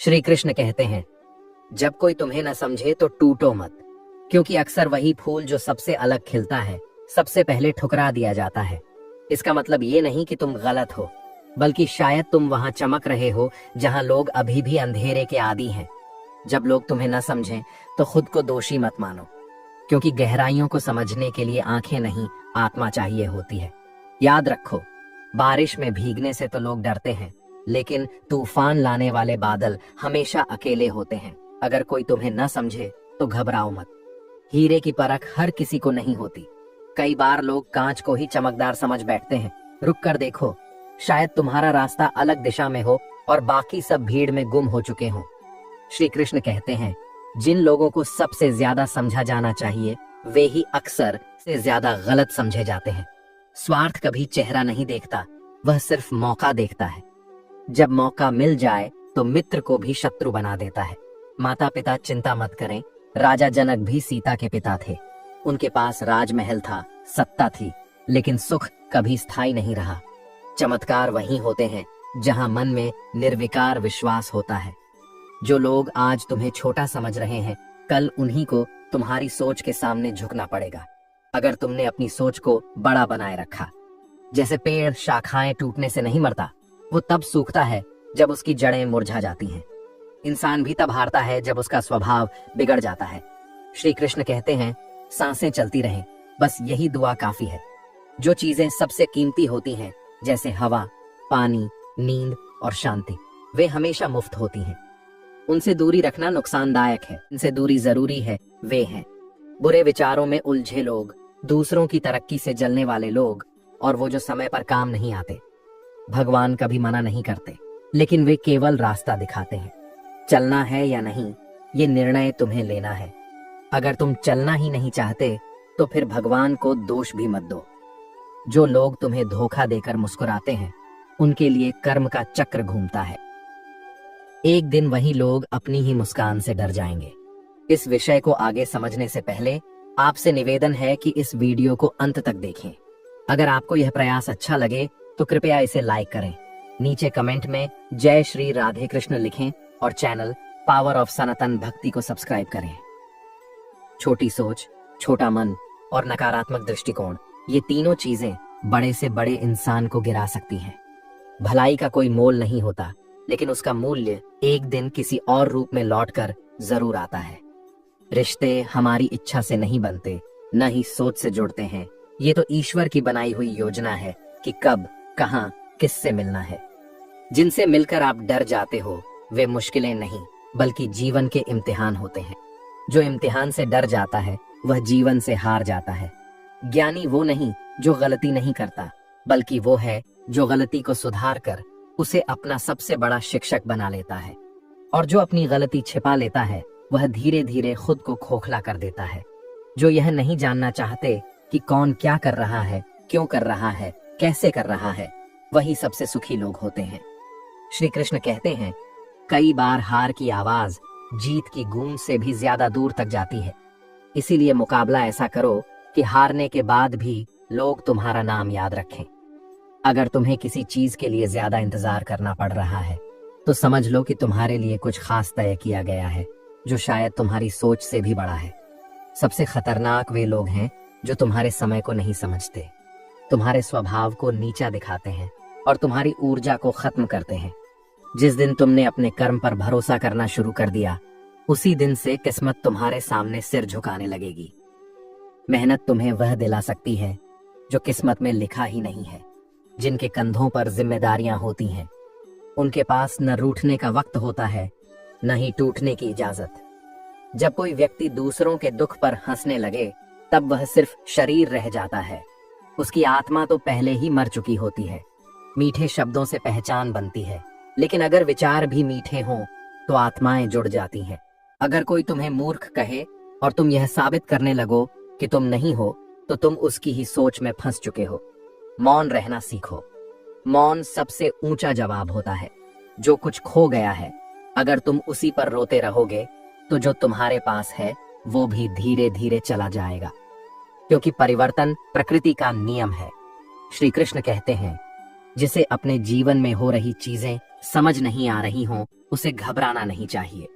श्री कृष्ण कहते हैं, जब कोई तुम्हें न समझे तो टूटो मत, क्योंकि अक्सर वही फूल जो सबसे अलग खिलता है सबसे पहले ठुकरा दिया जाता है। इसका मतलब ये नहीं कि तुम गलत हो, बल्कि शायद तुम वहां चमक रहे हो जहां लोग अभी भी अंधेरे के आदी हैं। जब लोग तुम्हें न समझें तो खुद को दोषी मत मानो, क्योंकि गहराइयों को समझने के लिए आंखें नहीं, आत्मा चाहिए होती है। याद रखो, बारिश में भीगने से तो लोग डरते हैं, लेकिन तूफान लाने वाले बादल हमेशा अकेले होते हैं। अगर कोई तुम्हें न समझे तो घबराओ मत। हीरे की परख हर किसी को नहीं होती। कई बार लोग कांच को ही चमकदार समझ बैठते हैं। रुक कर देखो, शायद तुम्हारा रास्ता अलग दिशा में हो और बाकी सब भीड़ में गुम हो चुके हों। श्री कृष्ण कहते हैं, जिन लोगों को सबसे ज्यादा समझा जाना चाहिए वे ही अक्सर से ज्यादा गलत समझे जाते हैं। स्वार्थ कभी चेहरा नहीं देखता, वह सिर्फ मौका देखता है। जब मौका मिल जाए तो मित्र को भी शत्रु बना देता है। माता पिता चिंता मत करें, राजा जनक भी सीता के पिता थे। उनके पास राजमहल था, सत्ता थी, लेकिन सुख कभी स्थायी नहीं रहा। चमत्कार वहीं होते हैं जहां मन में निर्विकार विश्वास होता है। जो लोग आज तुम्हें छोटा समझ रहे हैं, कल उन्हीं को तुम्हारी सोच के सामने झुकना पड़ेगा। अगर तुमने अपनी सोच को बड़ा बनाए रखा। जैसे पेड़ शाखाएं टूटने से नहीं मरता, वो तब सूखता है जब उसकी जड़ें मुरझा जाती हैं। इंसान भी तब हारता है जब उसका स्वभाव बिगड़ जाता है। श्री कृष्ण कहते हैं, सांसें चलती रहें, बस यही दुआ काफी है। जो चीजें सबसे कीमती होती हैं, जैसे हवा, पानी, नींद और शांति, वे हमेशा मुफ्त होती हैं। उनसे दूरी रखना नुकसानदायक है, इनसे दूरी जरूरी है। वे हैं बुरे विचारों में उलझे लोग, दूसरों की तरक्की से जलने वाले लोग, और वो जो समय पर काम नहीं आते। भगवान कभी मना नहीं करते, लेकिन वे केवल रास्ता दिखाते हैं। चलना है या नहीं, ये निर्णय तुम्हें लेना है। अगर तुम चलना ही नहीं चाहते तो फिर भगवान को दोष भी मत दो। जो लोग तुम्हें धोखा देकर मुस्कुराते हैं, उनके लिए कर्म का चक्र घूमता है। एक दिन वही लोग अपनी ही मुस्कान से डर जाएंगे। इस विषय को आगे समझने से पहले आपसे निवेदन है कि इस वीडियो को अंत तक देखें। अगर आपको यह प्रयास अच्छा लगे तो कृपया इसे लाइक करें। नीचे कमेंट में जय श्री राधे कृष्ण लिखें और चैनल पावर ऑफ सनातन भक्ति को सब्सक्राइब करें। छोटी सोच, छोटा मन और नकारात्मक दृष्टिकोण, ये तीनों चीजें बड़े से बड़े इंसान को गिरा सकती हैं। भलाई का कोई मोल नहीं होता, लेकिन उसका मूल्य एक दिन किसी और रूप में लौटकर जरूर आता है। रिश्ते हमारी इच्छा से नहीं बनते, न ही सोच से जुड़ते हैं। ये तो ईश्वर की बनाई हुई योजना है कि कब, कहां, किससे मिलना है। जिनसे मिलकर आप डर जाते हो, वे मुश्किलें नहीं बल्कि जीवन के इम्तिहान होते हैं। जो इम्तिहान से डर जाता है वह जीवन से हार जाता है। ज्ञानी वो नहीं जो गलती नहीं करता, बल्कि वो है जो गलती को सुधार कर उसे अपना सबसे बड़ा शिक्षक बना लेता है। और जो अपनी गलती छिपा लेता है, वह धीरे धीरे खुद को खोखला कर देता है। जो यह नहीं जानना चाहते कि कौन क्या कर रहा है, क्यों कर रहा है, कैसे कर रहा है, वही सबसे सुखी लोग होते हैं। श्री कृष्ण कहते हैं, कई बार हार की आवाज जीत की गूंज से भी ज्यादा दूर तक जाती है। इसीलिए मुकाबला ऐसा करो कि हारने के बाद भी लोग तुम्हारा नाम याद रखें। अगर तुम्हें किसी चीज के लिए ज्यादा इंतजार करना पड़ रहा है, तो समझ लो कि तुम्हारे लिए कुछ खास तय किया गया है, जो शायद तुम्हारी सोच से भी बड़ा है। सबसे खतरनाक वे लोग हैं जो तुम्हारे समय को नहीं समझते, तुम्हारे स्वभाव को नीचा दिखाते हैं और तुम्हारी ऊर्जा को खत्म करते हैं। जिस दिन तुमने अपने कर्म पर भरोसा करना शुरू कर दिया, उसी दिन से किस्मत तुम्हारे सामने सिर झुकाने लगेगी। मेहनत तुम्हें वह दिला सकती है जो किस्मत में लिखा ही नहीं है। जिनके कंधों पर जिम्मेदारियां होती हैं, उनके पास न रूठने का वक्त होता है, न ही टूटने की इजाजत। जब कोई व्यक्ति दूसरों के दुख पर हंसने लगे, तब वह सिर्फ शरीर रह जाता है, उसकी आत्मा तो पहले ही मर चुकी होती है। मीठे शब्दों से पहचान बनती है, लेकिन अगर विचार भी मीठे हों तो आत्माएं जुड़ जाती हैं। अगर कोई तुम्हें मूर्ख कहे और तुम यह साबित करने लगो कि तुम नहीं हो, तो तुम उसकी ही सोच में फंस चुके हो। मौन रहना सीखो। मौन सबसे ऊंचा जवाब होता है। जो कुछ खो गया है, अगर तुम उसी पर रोते रहोगे, तो जो तुम्हारे पास है वो भी धीरे धीरे चला जाएगा, क्योंकि परिवर्तन प्रकृति का नियम है। श्री कृष्ण कहते हैं, जिसे अपने जीवन में हो रही चीजें समझ नहीं आ रही हों, उसे घबराना नहीं चाहिए,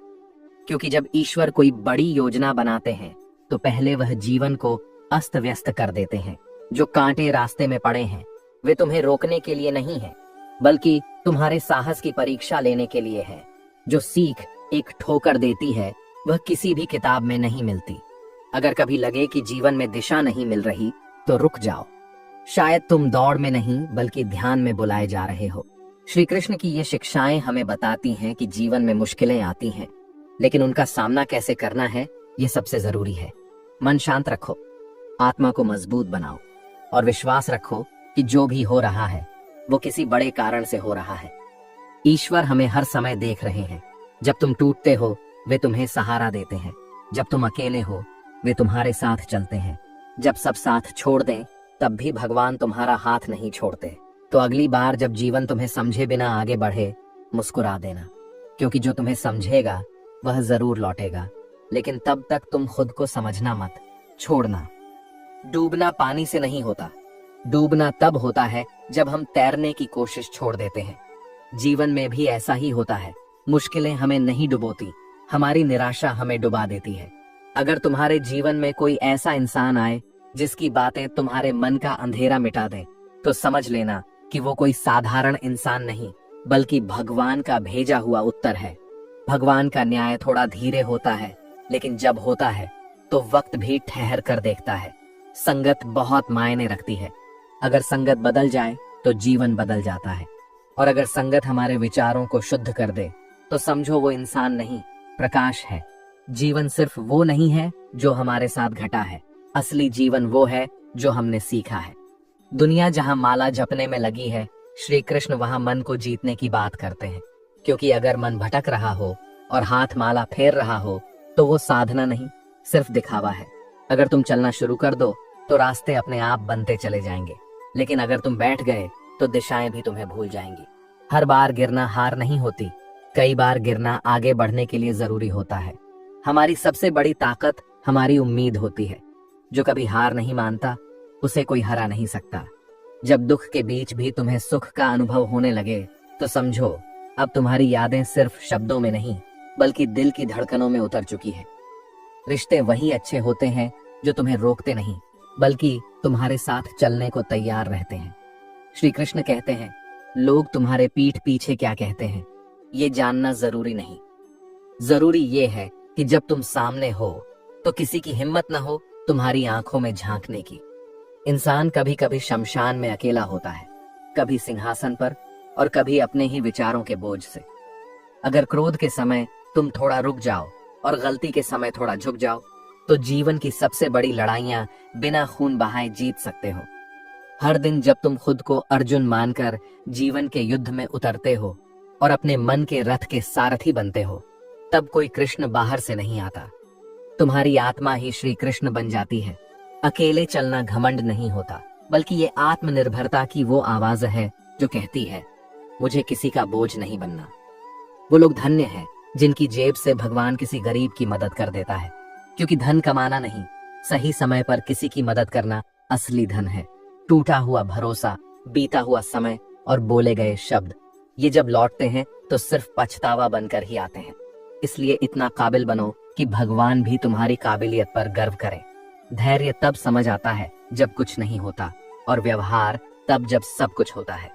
क्योंकि जब ईश्वर कोई बड़ी योजना बनाते हैं तो पहले वह जीवन को अस्त व्यस्त कर देते हैं। जो कांटे रास्ते में पड़े हैं वे तुम्हें रोकने के लिए नहीं है, बल्कि तुम्हारे साहस की परीक्षा लेने के लिए है। जो सीख एक ठोकर देती है वह किसी भी किताब में नहीं मिलती। अगर कभी लगे कि जीवन में दिशा नहीं मिल रही तो रुक जाओ। शायद तुम दौड़ में नहीं बल्कि ध्यान में बुलाए जा रहे हो। श्री कृष्ण की ये शिक्षाएं हमें बताती हैं कि जीवन में मुश्किलें आती हैं, लेकिन उनका सामना कैसे करना है ये सबसे जरूरी है। मन शांत रखो, आत्मा को मजबूत बनाओ और विश्वास रखो कि जो भी हो रहा है वो किसी बड़े कारण से हो रहा है। ईश्वर हमें हर समय देख रहे हैं। जब तुम टूटते हो वे तुम्हें सहारा देते हैं। जब तुम अकेले हो वे तुम्हारे साथ चलते हैं। जब सब साथ छोड़ दें तब भी भगवान तुम्हारा हाथ नहीं छोड़ते। तो अगली बार जब जीवन तुम्हें समझे बिना आगे बढ़े, मुस्कुरा देना, क्योंकि जो तुम्हें समझेगा वह जरूर लौटेगा। लेकिन तब तक तुम खुद को समझना मत छोड़ना। डूबना पानी से नहीं होता, डूबना तब होता है जब हम तैरने की कोशिश छोड़ देते हैं। जीवन में भी ऐसा ही होता है। मुश्किलें हमें नहीं डुबोती, हमारी निराशा हमें डुबा देती है। अगर तुम्हारे जीवन में कोई ऐसा इंसान आए जिसकी बातें तुम्हारे मन का अंधेरा मिटा दें, तो समझ लेना कि वो कोई साधारण इंसान नहीं बल्कि भगवान का भेजा हुआ उत्तर है। भगवान का न्याय थोड़ा धीरे होता है, लेकिन जब होता है तो वक्त भी ठहर कर देखता है। संगत बहुत मायने रखती है। अगर संगत बदल जाए तो जीवन बदल जाता है, और अगर संगत हमारे विचारों को शुद्ध कर दे तो समझो वो इंसान नहीं, प्रकाश है। जीवन सिर्फ वो नहीं है जो हमारे साथ घटा है, असली जीवन वो है जो हमने सीखा है। दुनिया जहां माला जपने में लगी है, श्री कृष्ण वहां मन को जीतने की बात करते हैं। क्योंकि अगर मन भटक रहा हो और हाथ माला फेर रहा हो तो वो साधना नहीं, सिर्फ दिखावा है। अगर तुम चलना शुरू कर दो तो रास्ते अपने आप बनते चले जाएंगे, लेकिन अगर तुम बैठ गए तो दिशाएं भी तुम्हें भूल जाएंगी। हर बार गिरना हार नहीं होती, कई बार गिरना आगे बढ़ने के लिए जरूरी होता है। हमारी सबसे बड़ी ताकत हमारी उम्मीद होती है। जो कभी हार नहीं मानता उसे कोई हरा नहीं सकता। जब दुख के बीच भी तुम्हें सुख का अनुभव होने लगे तो समझो अब तुम्हारी यादें सिर्फ शब्दों में नहीं बल्कि दिल की धड़कनों में उतर चुकी है। रिश्ते वही अच्छे होते हैं जो तुम्हें रोकते नहीं बल्कि तुम्हारे साथ चलने को तैयार रहते हैं। श्री कृष्ण कहते हैं, लोग तुम्हारे पीठ पीछे क्या कहते हैं ये जानना जरूरी नहीं। जरूरी ये है कि जब तुम सामने हो तो किसी की हिम्मत न हो तुम्हारी आंखों में झांकने की। इंसान कभी कभी शमशान में अकेला होता है, कभी सिंहासन पर और कभी अपने ही विचारों के बोझ से। अगर क्रोध के समय तुम थोड़ा रुक जाओ और गलती के समय थोड़ा झुक जाओ तो जीवन की सबसे बड़ी लड़ाइयां बिना खून बहाए जीत सकते हो। हर दिन जब तुम खुद को अर्जुन मानकर जीवन के युद्ध में उतरते हो और अपने मन के रथ के सारथी बनते हो, तब कोई कृष्ण बाहर से नहीं आता, तुम्हारी आत्मा ही श्री कृष्ण बन जाती है। अकेले चलना घमंड नहीं होता बल्कि ये आत्मनिर्भरता की वो आवाज है जो कहती है, मुझे किसी का बोझ नहीं बनना। वो लोग धन्य हैं जिनकी जेब से भगवान किसी गरीब की मदद कर देता है, क्योंकि धन कमाना नहीं, सही समय पर किसी की मदद करना असली धन है। टूटा हुआ भरोसा, बीता हुआ समय और बोले गए शब्द, ये जब लौटते हैं तो सिर्फ पछतावा बनकर ही आते हैं। इसलिए इतना काबिल बनो कि भगवान भी तुम्हारी काबिलियत पर गर्व करे। धैर्य तब समझ आता है जब कुछ नहीं होता, और व्यवहार तब जब सब कुछ होता है।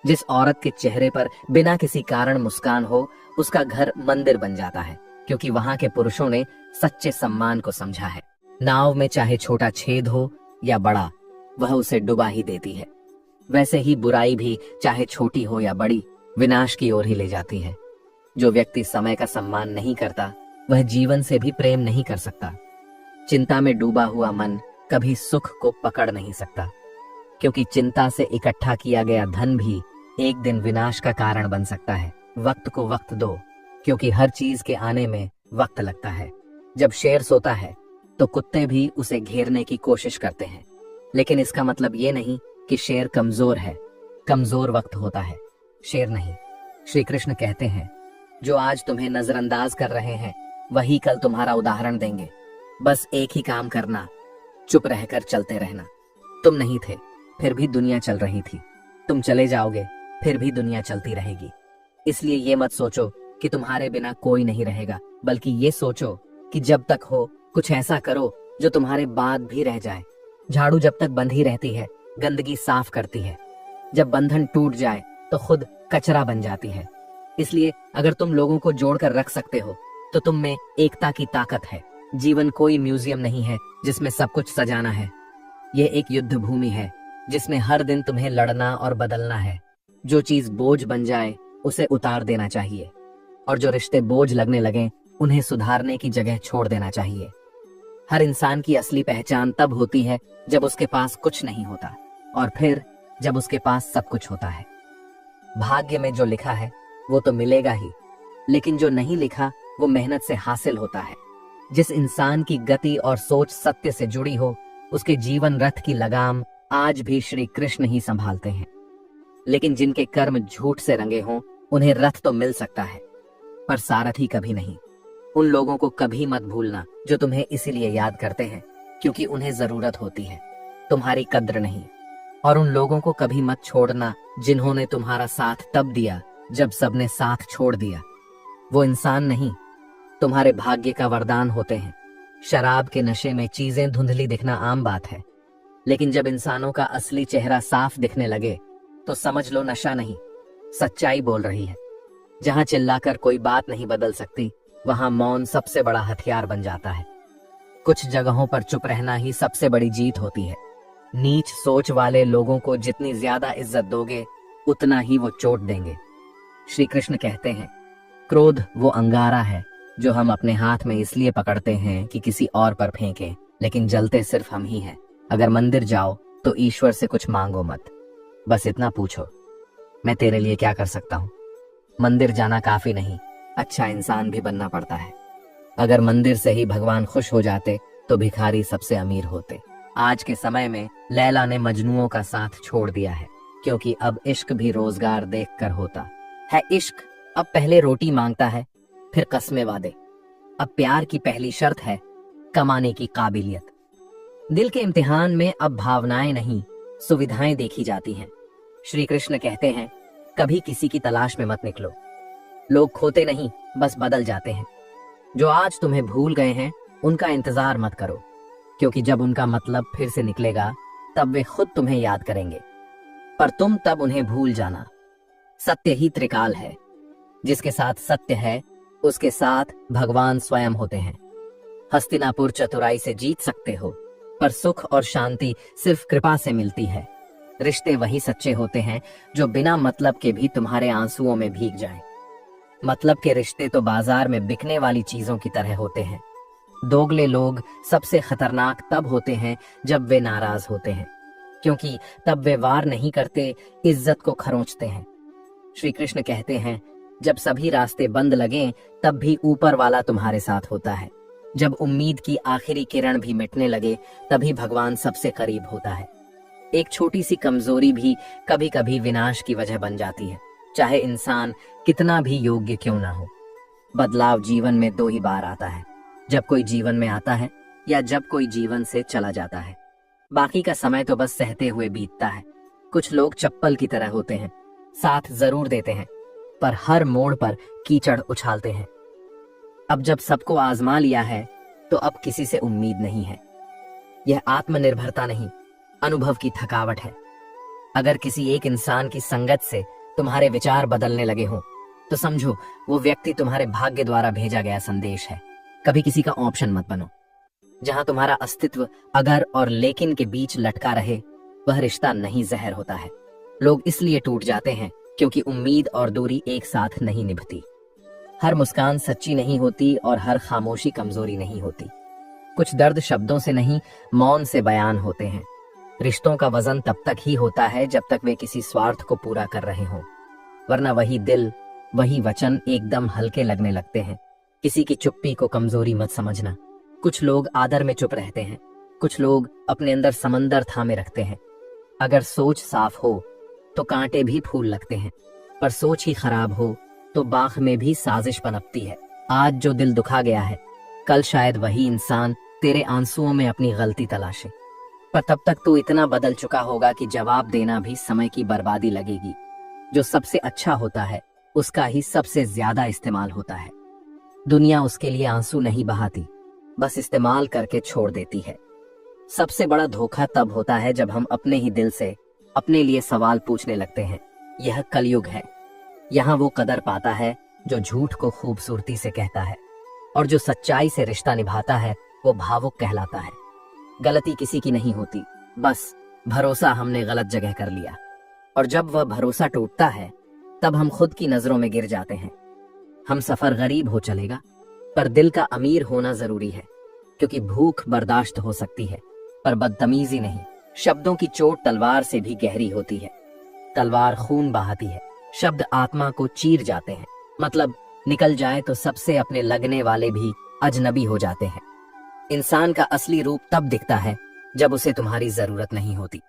जिस औरत के चेहरे पर बिना किसी कारण मुस्कान हो उसका घर मंदिर बन जाता है, क्योंकि वहां के पुरुषों ने सच्चे सम्मान को समझा है। नाव में चाहे छोटा छेद हो या बड़ा, वह उसे डुबा ही देती है। वैसे ही बुराई भी चाहे छोटी हो या बड़ी, विनाश की ओर ही ले जाती है। जो व्यक्ति समय का सम्मान नहीं करता वह जीवन से भी प्रेम नहीं कर सकता। चिंता में डूबा हुआ मन कभी सुख को पकड़ नहीं सकता, क्योंकि चिंता से इकट्ठा किया गया धन भी एक दिन विनाश का कारण बन सकता है। वक्त को वक्त दो, क्योंकि हर चीज के आने में वक्त लगता है। जब शेर सोता है तो कुत्ते भी उसे घेरने की कोशिश करते हैं, लेकिन इसका मतलब ये नहीं कि शेर कमजोर है। कमजोर वक्त होता है, शेर नहीं। श्री कृष्ण कहते हैं, जो आज तुम्हें नजरअंदाज कर रहे हैं वही कल तुम्हारा उदाहरण देंगे। बस एक ही काम करना, चुप रहकर चलते रहना। तुम नहीं थे फिर भी दुनिया चल रही थी, तुम चले जाओगे फिर भी दुनिया चलती रहेगी। इसलिए ये मत सोचो कि तुम्हारे बिना कोई नहीं रहेगा, बल्कि ये सोचो कि जब तक हो कुछ ऐसा करो जो तुम्हारे बाद भी रह जाए। झाड़ू जब तक बंधी रहती है गंदगी साफ करती है, जब बंधन टूट जाए तो खुद कचरा बन जाती है। इसलिए अगर तुम लोगों को जोड़कर रख सकते हो तो तुम में एकता की ताकत है। जीवन कोई म्यूजियम नहीं है जिसमें सब कुछ सजाना है। ये एक युद्ध भूमि है जिसमें हर दिन तुम्हें लड़ना और बदलना है। जो चीज बोझ बन जाए उसे उतार देना चाहिए, और जो रिश्ते बोझ लगने लगे उन्हें सुधारने की जगह छोड़ देना चाहिए। हर इंसान की असली पहचान तब होती है जब उसके पास कुछ नहीं होता, और फिर जब उसके पास सब कुछ होता है। भाग्य में जो लिखा है वो तो मिलेगा ही, लेकिन जो नहीं लिखा वो मेहनत से हासिल होता है। जिस इंसान की गति और सोच सत्य से जुड़ी हो उसके जीवन रथ की लगाम आज भी श्री कृष्ण ही संभालते हैं। लेकिन जिनके कर्म झूठ से रंगे हों उन्हें रथ तो मिल सकता है, पर सारथी कभी नहीं। उन लोगों को कभी मत भूलना जो तुम्हें इसीलिए याद करते हैं क्योंकि उन्हें जरूरत होती है, तुम्हारी कद्र नहीं। और उन लोगों को कभी मत छोड़ना जिन्होंने तुम्हारा साथ तब दिया जब सबने साथ छोड़ दिया। वो इंसान नहीं, तुम्हारे भाग्य का वरदान होते हैं। शराब के नशे में चीजें धुंधली दिखना आम बात है, लेकिन जब इंसानों का असली चेहरा साफ दिखने लगे तो समझ लो नशा नहीं, सच्चाई बोल रही है। जहां चिल्लाकर कोई बात नहीं बदल सकती वहां मौन सबसे बड़ा हथियार बन जाता है। कुछ जगहों पर चुप रहना ही सबसे बड़ी जीत होती है। नीच सोच वाले लोगों को जितनी ज्यादा इज्जत दोगे उतना ही वो चोट देंगे। श्री कृष्ण कहते हैं, क्रोध वो अंगारा है जो हम अपने हाथ में इसलिए पकड़ते हैं कि किसी और पर फेंकें, लेकिन जलते सिर्फ हम ही हैं। अगर मंदिर जाओ तो ईश्वर से कुछ मांगो मत, बस इतना पूछो, मैं तेरे लिए क्या कर सकता हूँ। मंदिर जाना काफी नहीं, अच्छा इंसान भी बनना पड़ता है। अगर मंदिर से ही भगवान खुश हो जाते तो भिखारी सबसे अमीर होते। आज के समय में लैला ने मजनुओं का साथ छोड़ दिया है क्योंकि अब इश्क भी रोजगार देखकर होता है। इश्क अब पहले रोटी मांगता है, फिर कस्में वादे। अब प्यार की पहली शर्त है कमाने की काबिलियत। दिल के इम्तिहान में अब भावनाएं नहीं सुविधाएं देखी जाती हैं। श्री कृष्ण कहते हैं, कभी किसी की तलाश में मत निकलो। लोग खोते नहीं, बस बदल जाते हैं। जो आज तुम्हें भूल गए हैं उनका इंतजार मत करो, क्योंकि जब उनका मतलब फिर से निकलेगा तब वे खुद तुम्हें याद करेंगे, पर तुम तब उन्हें भूल जाना। सत्य ही त्रिकाल है, जिसके साथ सत्य है उसके साथ भगवान स्वयं होते हैं। हस्तिनापुर चतुराई से जीत सकते हो, पर सुख और शांति सिर्फ कृपा से मिलती है। रिश्ते वही सच्चे होते हैं जो बिना मतलब के भी तुम्हारे आंसुओं में भीग जाएं। मतलब के रिश्ते तो बाजार में बिकने वाली चीजों की तरह होते हैं। दोगले लोग सबसे खतरनाक तब होते हैं जब वे नाराज होते हैं, क्योंकि तब वे वार नहीं करते, इज्जत को खरोंचते हैं। श्री कृष्ण कहते हैं, जब सभी रास्ते बंद लगें तब भी ऊपर वाला तुम्हारे साथ होता है। जब उम्मीद की आखिरी किरण भी मिटने लगे तभी भगवान सबसे करीब होता है। एक छोटी सी कमजोरी भी कभी कभी विनाश की वजह बन जाती है, चाहे इंसान कितना भी योग्य क्यों ना हो। बदलाव जीवन में दो ही बार आता है, जब कोई जीवन में आता है या जब कोई जीवन से चला जाता है। बाकी का समय तो बस सहते हुए बीतता है। कुछ लोग चप्पल की तरह होते हैं, साथ जरूर देते हैं पर हर मोड़ पर कीचड़ उछालते हैं। अब जब सबको आजमा लिया है तो अब किसी से उम्मीद नहीं है। यह आत्मनिर्भरता नहीं, अनुभव की थकावट है। अगर किसी एक इंसान की संगत से तुम्हारे विचार बदलने लगे हो तो समझो वो व्यक्ति तुम्हारे भाग्य द्वारा भेजा गया संदेश है। कभी किसी का ऑप्शन मत बनो। जहां तुम्हारा अस्तित्व अगर और लेकिन के बीच लटका रहे वह रिश्ता नहीं जहर होता है। लोग इसलिए टूट जाते हैं क्योंकि उम्मीद और दूरी एक साथ नहीं निभती। हर मुस्कान सच्ची नहीं होती और हर खामोशी कमजोरी नहीं होती। कुछ दर्द शब्दों से नहीं मौन से बयान होते हैं। रिश्तों का वजन तब तक ही होता है जब तक वे किसी स्वार्थ को पूरा कर रहे हों, वरना वही दिल वही वचन एकदम हल्के लगने लगते हैं। किसी की चुप्पी को कमजोरी मत समझना। कुछ लोग आदर में चुप रहते हैं, कुछ लोग अपने अंदर समंदर थामे रखते हैं। अगर सोच साफ हो तो कांटे भी फूल लगते हैं, पर सोच ही खराब हो तो बाग में भी साजिश पनपती है। आज जो दिल दुखा गया है कल शायद वही इंसान तेरे आंसुओं में अपनी गलती तलाशे, पर तब तक तू इतना बदल चुका होगा कि जवाब देना भी समय की बर्बादी लगेगी। जो सबसे अच्छा होता है उसका ही सबसे ज्यादा इस्तेमाल होता है। दुनिया उसके लिए आंसू नहीं बहाती, बस इस्तेमाल करके छोड़ देती है। सबसे बड़ा धोखा तब होता है जब हम अपने ही दिल से अपने लिए सवाल पूछने लगते हैं। यह कलयुग है। यहाँ वो कदर पाता है जो झूठ को खूबसूरती से कहता है, और जो सच्चाई से रिश्ता निभाता है वो भावुक कहलाता है। गलती किसी की नहीं होती, बस भरोसा हमने गलत जगह कर लिया, और जब वह भरोसा टूटता है तब हम खुद की नजरों में गिर जाते हैं। हम सफर गरीब हो चलेगा, पर दिल का अमीर होना जरूरी है, क्योंकि भूख बर्दाश्त हो सकती है पर बदतमीजी नहीं। शब्दों की चोट तलवार से भी गहरी होती है। तलवार खून बहाती है, शब्द आत्मा को चीर जाते हैं। मतलब निकल जाए तो सबसे अपने लगने वाले भी अजनबी हो जाते हैं। इंसान का असली रूप तब दिखता है जब उसे तुम्हारी जरूरत नहीं होती।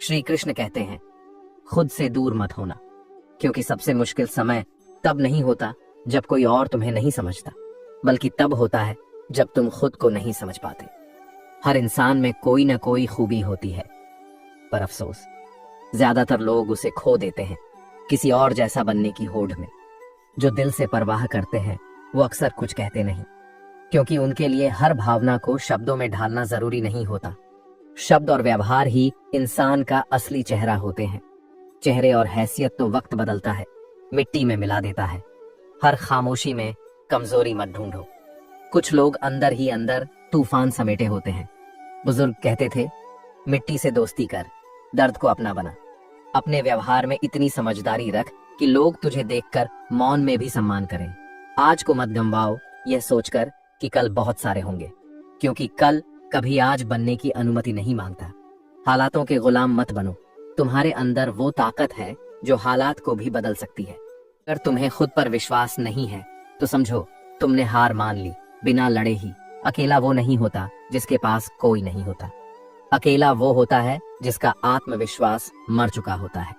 श्री कृष्ण कहते हैं, खुद से दूर मत होना, क्योंकि सबसे मुश्किल समय तब नहीं होता जब कोई और तुम्हें नहीं समझता, बल्कि तब होता है जब तुम खुद को नहीं समझ पाते। हर इंसान में कोई ना कोई खूबी होती है, पर अफसोस ज्यादातर लोग उसे खो देते हैं किसी और जैसा बनने की होड़ में। जो दिल से परवाह करते हैं वो अक्सर कुछ कहते नहीं, क्योंकि उनके लिए हर भावना को शब्दों में ढालना जरूरी नहीं होता। शब्द और व्यवहार ही इंसान का असली चेहरा होते हैं। चेहरे और हैसियत तो वक्त बदलता है, मिट्टी में मिला देता है। हर खामोशी में कमजोरी मत ढूंढो। कुछ लोग अंदर ही अंदर तूफान समेटे होते हैं। बुजुर्ग कहते थे, मिट्टी से दोस्ती कर, दर्द को अपना बना। अपने व्यवहार में इतनी समझदारी रख कि लोग तुझे देखकर मौन में भी सम्मान करें। आज को मत गंवाओ यह सोचकर कि कल बहुत सारे होंगे, क्योंकि कल कभी आज बनने की अनुमति नहीं मांगता। हालातों के गुलाम मत बनो। तुम्हारे अंदर वो ताकत है जो हालात को भी बदल सकती है। अगर तुम्हें खुद पर विश्वास नहीं है तो समझो तुमने हार मान ली, बिना लड़े ही। अकेला वो नहीं होता जिसके पास कोई नहीं होता। अकेला वो होता है जिसका आत्मविश्वास मर चुका होता है।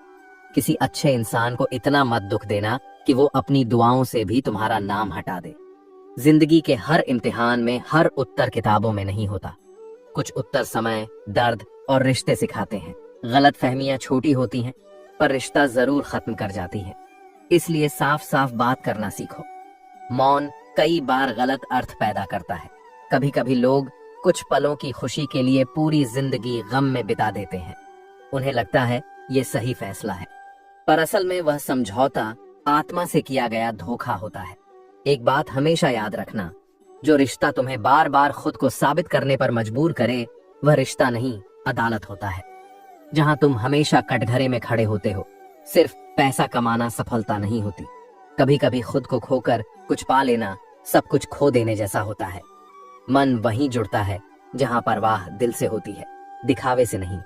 किसी अच्छे इंसान को इतना मत दुख देना कि वो अपनी दुआओं से भी तुम्हारा नाम हटा दे। जिंदगी के हर इम्तिहान में हर उत्तर किताबों में नहीं होता। कुछ उत्तर समय, दर्द और रिश्ते सिखाते हैं। गलत फहमियां छोटी होती हैं, पर रिश्ता जरूर खत्म कर जाती है। इसलिए साफ साफ बात करना सीखो। मौन कई बार गलत अर्थ पैदा करता है। कभी कभी लोग कुछ पलों की खुशी के लिए पूरी जिंदगी गम में बिता देते हैं। उन्हें लगता है ये सही फैसला है, पर असल में वह समझौता आत्मा से किया गया धोखा होता है। एक बात हमेशा याद रखना, जो रिश्ता तुम्हें बार बार खुद को साबित करने पर मजबूर करे वह रिश्ता नहीं, अदालत होता है। जहां तुम हमेशा कटघरे में खड़े होते हो। सिर्फ पैसा कमाना सफलता नहीं होती। कभी कभी खुद को खोकर कुछ पा लेना सब कुछ खो देने जैसा होता है। मन वहीं जुड़ता है जहां परवाह दिल से होती है, दिखावे से नहीं।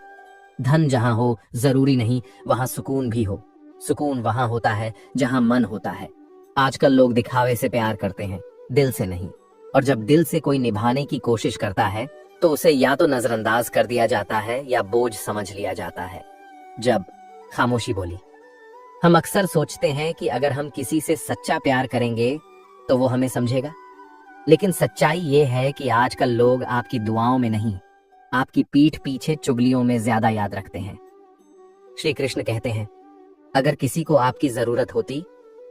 धन जहां हो जरूरी नहीं वहां सुकून भी हो। सुकून वहां होता है जहां मन होता है। आजकल लोग दिखावे से प्यार करते हैं, दिल से नहीं। और जब दिल से कोई निभाने की कोशिश करता है तो उसे या तो नजरअंदाज कर दिया जाता है या बोझ समझ लिया जाता है। जब खामोशी बोली। हम अक्सर सोचते हैं कि अगर हम किसी से सच्चा प्यार करेंगे तो वो हमें समझेगा, लेकिन सच्चाई ये है कि आजकल लोग आपकी दुआओं में नहीं, आपकी पीठ पीछे चुगलियों में ज्यादा याद रखते हैं। श्री कृष्ण कहते हैं, अगर किसी को आपकी जरूरत होती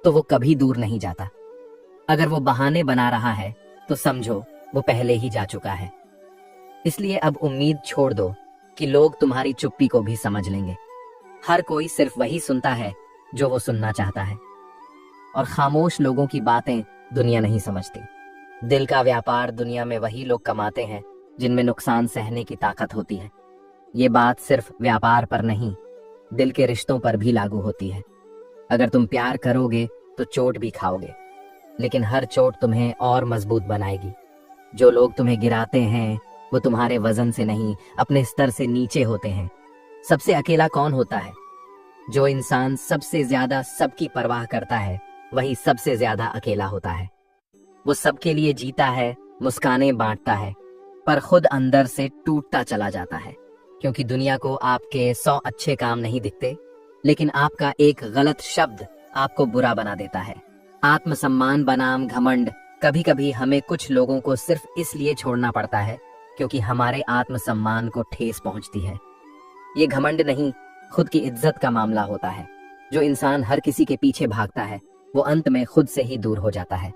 तो वो कभी दूर नहीं जाता। अगर वो बहाने बना रहा है तो समझो वो पहले ही जा चुका है। इसलिए अब उम्मीद छोड़ दो कि लोग तुम्हारी चुप्पी को भी समझ लेंगे। हर कोई सिर्फ वही सुनता है जो वो सुनना चाहता है, और खामोश लोगों की बातें दुनिया नहीं समझती। दिल का व्यापार दुनिया में वही लोग कमाते हैं जिनमें नुकसान सहने की ताकत होती है। ये बात सिर्फ व्यापार पर नहीं, दिल के रिश्तों पर भी लागू होती है। अगर तुम प्यार करोगे तो चोट भी खाओगे, लेकिन हर चोट तुम्हें और मजबूत बनाएगी। जो लोग तुम्हें गिराते हैं वो तुम्हारे वजन से नहीं, अपने स्तर से नीचे होते हैं। सबसे अकेला कौन होता है? जो इंसान सबसे ज्यादा सबकी परवाह करता है वही सबसे ज्यादा अकेला होता है। वो सबके लिए जीता है, मुस्कानें बांटता है, पर खुद अंदर से टूटता चला जाता है, क्योंकि दुनिया को आपके 100 अच्छे काम नहीं दिखते, लेकिन आपका एक गलत शब्द आपको बुरा बना देता है। आत्मसम्मान बनाम घमंड। कभी कभी हमें कुछ लोगों को सिर्फ इसलिए छोड़ना पड़ता है क्योंकि हमारे आत्मसम्मान को ठेस पहुंचती है। ये घमंड नहीं, खुद की इज्जत का मामला होता है। जो इंसान हर किसी के पीछे भागता है वो अंत में खुद से ही दूर हो जाता है।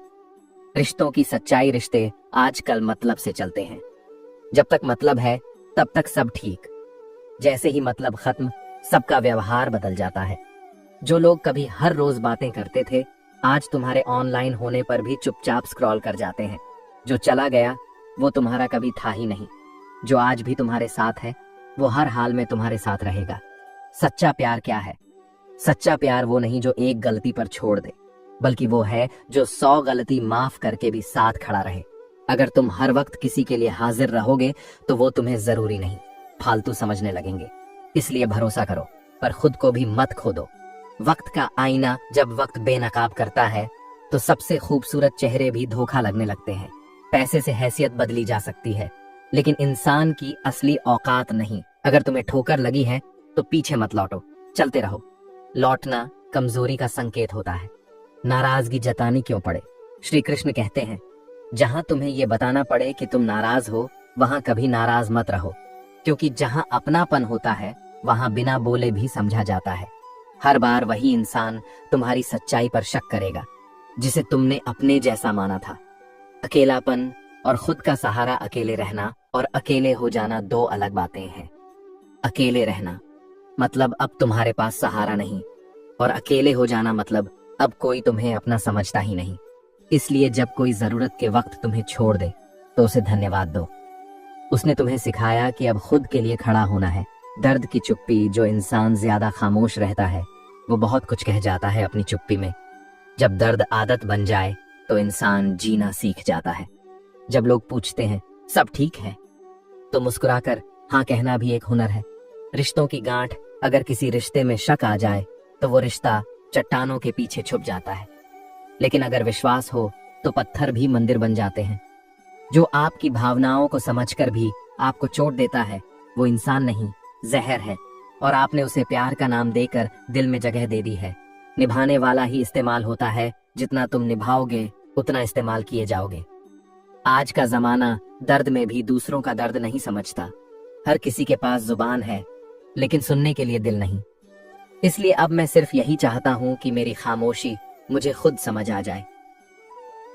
रिश्तों की सच्चाई, रिश्ते आजकल मतलब से चलते हैं। जब तक मतलब है तब तक सब ठीक। जैसे ही मतलब खत्म, सबका व्यवहार बदल जाता है। जो लोग कभी हर रोज बातें करते थे, आज तुम्हारे ऑनलाइन होने पर भी चुपचाप स्क्रॉल कर जाते हैं। जो चला गया वो तुम्हारा कभी था ही नहीं। जो आज भी तुम्हारे साथ है वो हर हाल में तुम्हारे साथ रहेगा। सच्चा प्यार क्या है? सच्चा प्यार वो नहीं जो एक गलती पर छोड़ दे, बल्कि वो है जो 100 गलती माफ करके भी साथ खड़ा रहे। अगर तुम हर वक्त किसी के लिए हाजिर रहोगे तो वो तुम्हें जरूरी नहीं, फालतू समझने लगेंगे। इसलिए भरोसा करो, पर खुद को भी मत खो दो। वक्त का आईना जब वक्त बेनकाब करता है तो सबसे खूबसूरत चेहरे भी धोखा लगने लगते हैं। पैसे से हैसियत बदली जा सकती है, लेकिन इंसान की असली औकात नहीं। अगर तुम्हें ठोकर लगी है तो पीछे मत लौटो, चलते रहो। लौटना कमजोरी का संकेत होता है। नाराजगी जतानी क्यों पड़े? श्री कृष्ण कहते हैं, जहां तुम्हें ये बताना पड़े कि तुम नाराज हो, वहां कभी नाराज मत रहो, क्योंकि जहां अपनापन होता है वहां बिना बोले भी समझा जाता है। हर बार वही इंसान तुम्हारी सच्चाई पर शक करेगा जिसे तुमने अपने जैसा माना था। अकेलापन और खुद का सहारा, अकेले रहना और अकेले हो जाना दो अलग बातें हैं। अकेले रहना मतलब अब तुम्हारे पास सहारा नहीं, और अकेले हो जाना मतलब अब कोई तुम्हें अपना समझता ही नहीं। इसलिए जब कोई जरूरत के वक्त तुम्हें छोड़ दे तो उसे धन्यवाद दो। उसने तुम्हें सिखाया कि अब खुद के लिए खड़ा होना है। दर्द की चुप्पी, जो इंसान ज्यादा खामोश रहता है वो बहुत कुछ कह जाता है अपनी चुप्पी में। जब दर्द आदत बन जाए तो इंसान जीना सीख जाता है। जब लोग पूछते हैं सब ठीक है, तो मुस्कुराकर हाँ कहना भी एक हुनर है। रिश्तों की गांठ, अगर किसी रिश्ते में शक आ जाए तो वो रिश्ता चट्टानों के पीछे छुप जाता है, लेकिन अगर विश्वास हो तो पत्थर भी मंदिर बन जाते हैं। जो आपकी भावनाओं को समझकर भी आपको चोट देता है वो इंसान नहीं, जहर है, और आपने उसे प्यार का नाम देकर दिल में जगह दे दी है। निभाने वाला ही इस्तेमाल होता है, जितना तुम निभाओगे उतना इस्तेमाल किए जाओगे। आज का जमाना दर्द में भी दूसरों का दर्द नहीं समझता। हर किसी के पास जुबान है लेकिन सुनने के लिए दिल नहीं। इसलिए अब मैं सिर्फ यही चाहता हूं कि मेरी खामोशी मुझे खुद समझ आ जाए।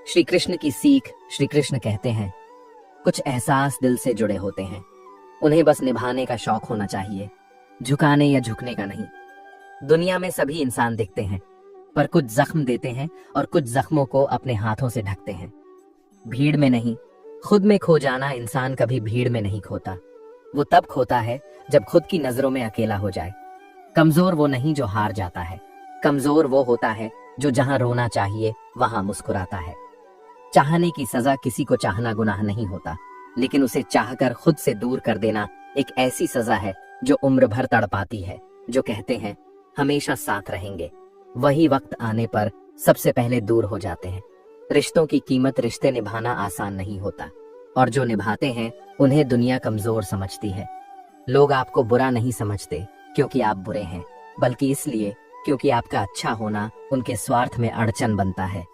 श्री कृष्ण की सीख, श्री कृष्ण कहते हैं, कुछ एहसास दिल से जुड़े होते हैं, उन्हें बस निभाने का शौक होना चाहिए, झुकाने या झुकने का नहीं। दुनिया में सभी इंसान दिखते हैं, पर कुछ जख्म देते हैं और कुछ जख्मों को अपने हाथों से ढकते हैं। भीड़ में नहीं, खुद में खो जाना इंसान कभी भीड़ में नहीं खोता। वो तब खोता है जब खुद की नजरों में अकेला हो जाए। कमजोर वो नहीं जो हार जाता है, कमजोर वो होता है जो जहां रोना चाहिए वहां मुस्कुराता है। चाहने की सजा किसी को चाहना गुनाह नहीं होता, लेकिन उसे चाहकर खुद से दूर कर देना एक ऐसी सजा है जो उम्र भर तड़पाती है। जो कहते हैं हमेशा साथ रहेंगे, वही वक्त आने पर सबसे पहले दूर हो जाते हैं। रिश्तों की कीमत, रिश्ते निभाना आसान नहीं होता, और जो निभाते हैं उन्हें दुनिया कमजोर समझती है। लोग आपको बुरा नहीं समझते क्योंकि आप बुरे हैं, बल्कि इसलिए क्योंकि आपका अच्छा होना उनके स्वार्थ में अड़चन बनता है।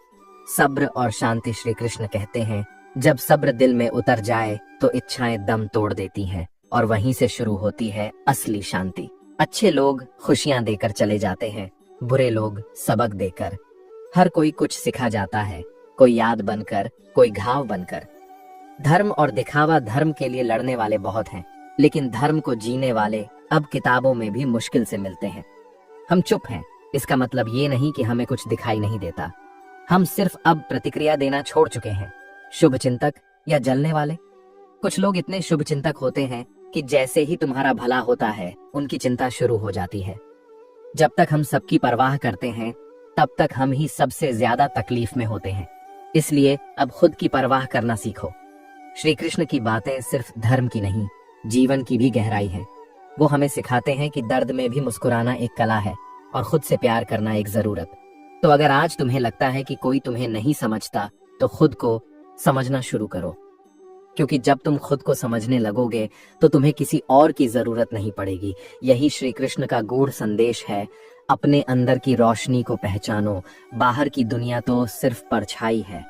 सब्र और शांति, श्री कृष्ण कहते हैं, जब सब्र दिल में उतर जाए तो इच्छाएं दम तोड़ देती हैं, और वहीं से शुरू होती है असली शांति। अच्छे लोग खुशियां देकर चले जाते हैं, बुरे लोग सबक देकर। हर कोई कुछ सिखा जाता है, कोई याद बनकर, कोई घाव बनकर। धर्म और दिखावा, धर्म के लिए लड़ने वाले बहुत हैं, लेकिन धर्म को जीने वाले अब किताबों में भी मुश्किल से मिलते हैं। हम चुप हैं, इसका मतलब ये नहीं कि हमें कुछ दिखाई नहीं देता। हम सिर्फ अब प्रतिक्रिया देना छोड़ चुके हैं। शुभ चिंतक या जलने वाले, कुछ लोग इतने शुभ चिंतक होते हैं कि जैसे ही तुम्हारा भला होता है उनकी चिंता शुरू हो जाती है। जब तक हम सबकी परवाह करते हैं तब तक हम ही सबसे ज्यादा तकलीफ में होते हैं। इसलिए अब खुद की परवाह करना सीखो। श्री कृष्ण की बातें सिर्फ धर्म की नहीं, जीवन की भी गहराई है। वो हमें सिखाते हैं कि दर्द में भी मुस्कुराना एक कला है और खुद से प्यार करना एक जरूरत। तो अगर आज तुम्हें लगता है कि कोई तुम्हें नहीं समझता, तो खुद को समझना शुरू करो, क्योंकि जब तुम खुद को समझने लगोगे तो तुम्हें किसी और की जरूरत नहीं पड़ेगी। यही श्री कृष्ण का गूढ़ संदेश है। अपने अंदर की रोशनी को पहचानो, बाहर की दुनिया तो सिर्फ परछाई है।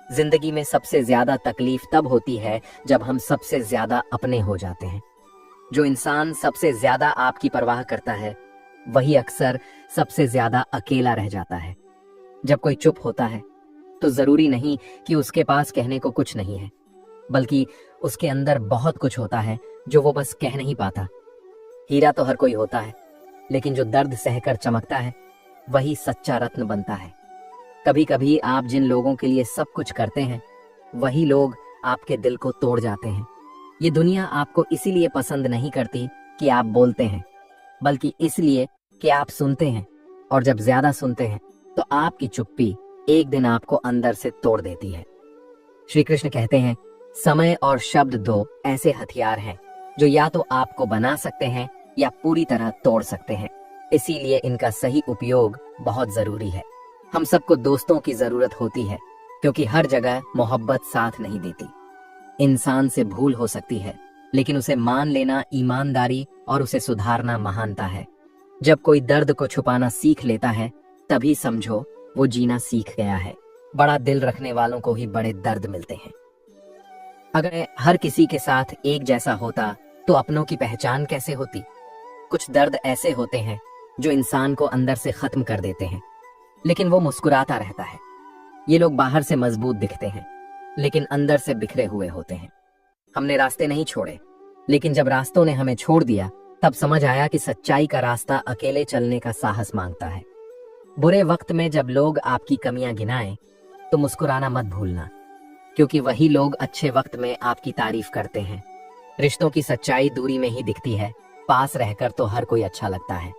जिंदगी में सबसे ज्यादा तकलीफ तब होती है जब हम सबसे ज्यादा अपने हो जाते हैं। जो इंसान सबसे ज्यादा आपकी परवाह करता है वही अक्सर सबसे ज्यादा अकेला रह जाता है। जब कोई चुप होता है तो जरूरी नहीं कि उसके पास कहने को कुछ नहीं है, बल्कि उसके अंदर बहुत कुछ होता है जो वो बस कह नहीं पाता। हीरा तो हर कोई होता है, लेकिन जो दर्द सहकर चमकता है वही सच्चा रत्न बनता है। कभी कभी आप जिन लोगों के लिए सब कुछ करते हैं वही लोग आपके दिल को तोड़ जाते हैं। ये दुनिया आपको इसीलिए पसंद नहीं करती कि आप बोलते हैं, बल्कि इसलिए कि आप सुनते हैं, और जब ज्यादा सुनते हैं तो आपकी चुप्पी एक दिन आपको अंदर से तोड़ देती है। श्री कृष्ण कहते हैं, समय और शब्द दो ऐसे हथियार हैं जो या तो आपको बना सकते हैं या पूरी तरह तोड़ सकते हैं। इसीलिए इनका सही उपयोग बहुत जरूरी है। हम सबको दोस्तों की जरूरत होती है, क्योंकि हर जगह मोहब्बत साथ नहीं देती। इंसान से भूल हो सकती है, लेकिन उसे मान लेना ईमानदारी और उसे सुधारना महानता है। जब कोई दर्द को छुपाना सीख लेता है तभी समझो वो जीना सीख गया है। बड़ा दिल रखने वालों को ही बड़े दर्द मिलते हैं। अगर हर किसी के साथ एक जैसा होता तो अपनों की पहचान कैसे होती। कुछ दर्द ऐसे होते हैं जो इंसान को अंदर से खत्म कर देते हैं, लेकिन वो मुस्कुराता रहता है। ये लोग बाहर से मजबूत दिखते हैं, लेकिन अंदर से बिखरे हुए होते हैं। हमने रास्ते नहीं छोड़े, लेकिन जब रास्तों ने हमें छोड़ दिया तब समझ आया कि सच्चाई का रास्ता अकेले चलने का साहस मांगता है। बुरे वक्त में जब लोग आपकी कमियां गिनाएं तो मुस्कुराना मत भूलना, क्योंकि वही लोग अच्छे वक्त में आपकी तारीफ करते हैं। रिश्तों की सच्चाई दूरी में ही दिखती है, पास रहकर तो हर कोई अच्छा लगता है।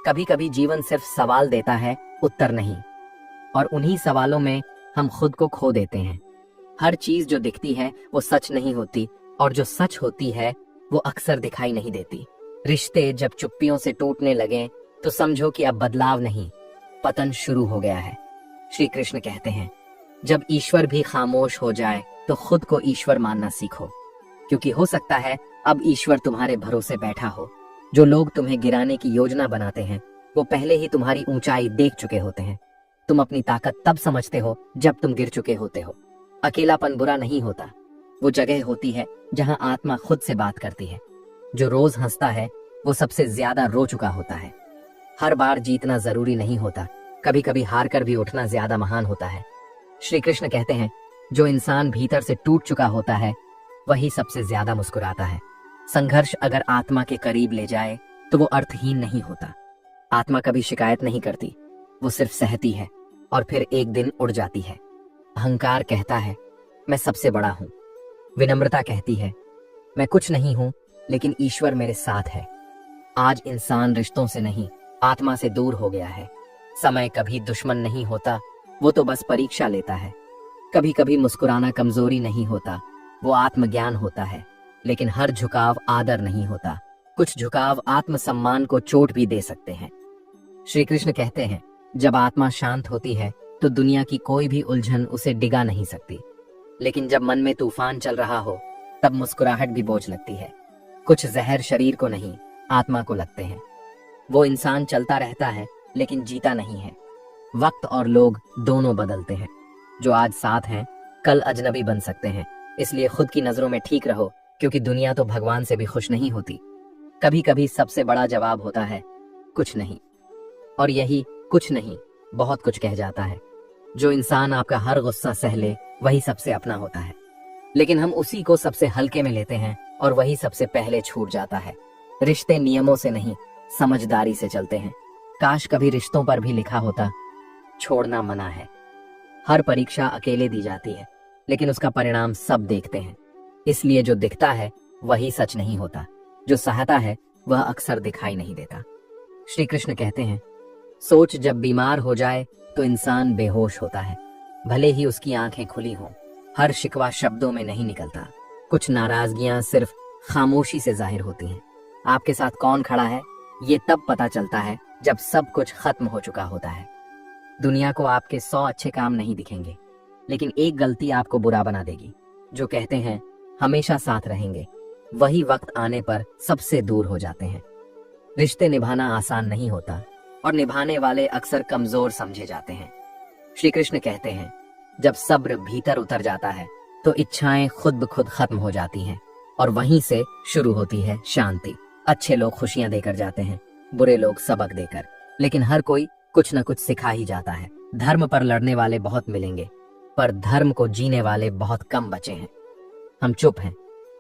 कभी कभी जीवन सिर्फ सवाल देता है, उत्तर नहीं, और उन्हीं सवालों में हम खुद को खो देते हैं। हर चीज जो दिखती है वो सच नहीं होती, और जो सच होती है वो अक्सर दिखाई नहीं देती। रिश्ते जब चुप्पियों से टूटने लगे तो समझो कि अब बदलाव नहीं, पतन शुरू हो गया है। श्री कृष्ण कहते हैं, जब ईश्वर भी खामोश हो जाए तो खुद को ईश्वर मानना सीखो, क्योंकि हो सकता है अब ईश्वर तुम्हारे भरोसे बैठा हो। जो लोग तुम्हें गिराने की योजना बनाते हैं वो पहले ही तुम्हारी ऊंचाई देख चुके होते हैं। तुम अपनी ताकत तब समझते हो जब तुम गिर चुके होते हो। अकेलापन बुरा नहीं होता, वो जगह होती है जहां आत्मा खुद से बात करती है। जो रोज हंसता है वो सबसे ज्यादा रो चुका होता है। हर बार जीतना जरूरी नहीं होता, कभी कभी हार कर भी उठना ज्यादा महान होता है। श्री कृष्ण कहते हैं, जो इंसान भीतर से टूट चुका होता है वही सबसे ज्यादा मुस्कुराता है। संघर्ष अगर आत्मा के करीब ले जाए तो वो अर्थहीन नहीं होता। आत्मा कभी शिकायत नहीं करती, वो सिर्फ सहती है और फिर एक दिन उड़ जाती है। अहंकार कहता है, मैं सबसे बड़ा हूं। विनम्रता कहती है, मैं कुछ नहीं हूं, लेकिन ईश्वर मेरे साथ है। आज इंसान रिश्तों से नहीं, आत्मा से दूर हो गया है। समय कभी दुश्मन नहीं होता, वो तो बस परीक्षा लेता है। कभी कभी मुस्कुराना कमजोरी नहीं होता, वो आत्मज्ञान होता है। लेकिन हर झुकाव आदर नहीं होता, कुछ झुकाव आत्मसम्मान को चोट भी दे सकते हैं। श्री कृष्ण कहते हैं, जब आत्मा शांत होती है तो दुनिया की कोई भी उलझन उसे डिगा नहीं सकती, लेकिन जब मन में तूफान चल रहा हो तब मुस्कुराहट भी बोझ लगती है। कुछ जहर शरीर को नहीं, आत्मा को लगते हैं। वो इंसान चलता रहता है लेकिन जीता नहीं है। वक्त और लोग दोनों बदलते हैं। जो आज साथ हैं कल अजनबी बन सकते हैं। इसलिए खुद की नजरों में ठीक रहो, क्योंकि दुनिया तो भगवान से भी खुश नहीं होती। कभी कभी सबसे बड़ा जवाब होता है कुछ नहीं, और यही कुछ नहीं बहुत कुछ कह जाता है। जो इंसान आपका हर गुस्सा सह ले वही सबसे अपना होता है, लेकिन हम उसी को सबसे हल्के में लेते हैं और वही सबसे पहले छूट जाता है। रिश्ते नियमों से नहीं, समझदारी से चलते हैं। काश कभी रिश्तों पर भी लिखा होता, छोड़ना मना है। हर परीक्षा अकेले दी जाती है, लेकिन उसका परिणाम सब देखते हैं। इसलिए जो दिखता है वही सच नहीं होता, जो सहता है वह अक्सर दिखाई नहीं देता। श्री कृष्ण कहते हैं, सोच जब बीमार हो जाए तो इंसान बेहोश होता है, भले ही उसकी आंखें खुली हों। हर शिकवा शब्दों में नहीं निकलता, कुछ नाराजगियां सिर्फ खामोशी से जाहिर होती हैं। आपके साथ कौन खड़ा है ये तब पता चलता है जब सब कुछ खत्म हो चुका होता है। दुनिया को आपके 100 अच्छे काम नहीं दिखेंगे, लेकिन एक गलती आपको बुरा बना देगी। जो कहते हैं हमेशा साथ रहेंगे, वही वक्त आने पर सबसे दूर हो जाते हैं। रिश्ते निभाना आसान नहीं होता, और निभाने वाले अक्सर कमजोर समझे जाते हैं। श्री कृष्ण कहते हैं, जब सब्र भीतर उतर जाता है तो इच्छाएं खुद ब खुद खत्म हो जाती हैं, और वहीं से शुरू होती है शांति। अच्छे लोग खुशियां देकर जाते हैं, बुरे लोग सबक देकर, लेकिन हर कोई कुछ न कुछ सिखा ही जाता है। धर्म पर लड़ने वाले बहुत मिलेंगे, पर धर्म को जीने वाले बहुत कम बचे हैं। हम चुप हैं,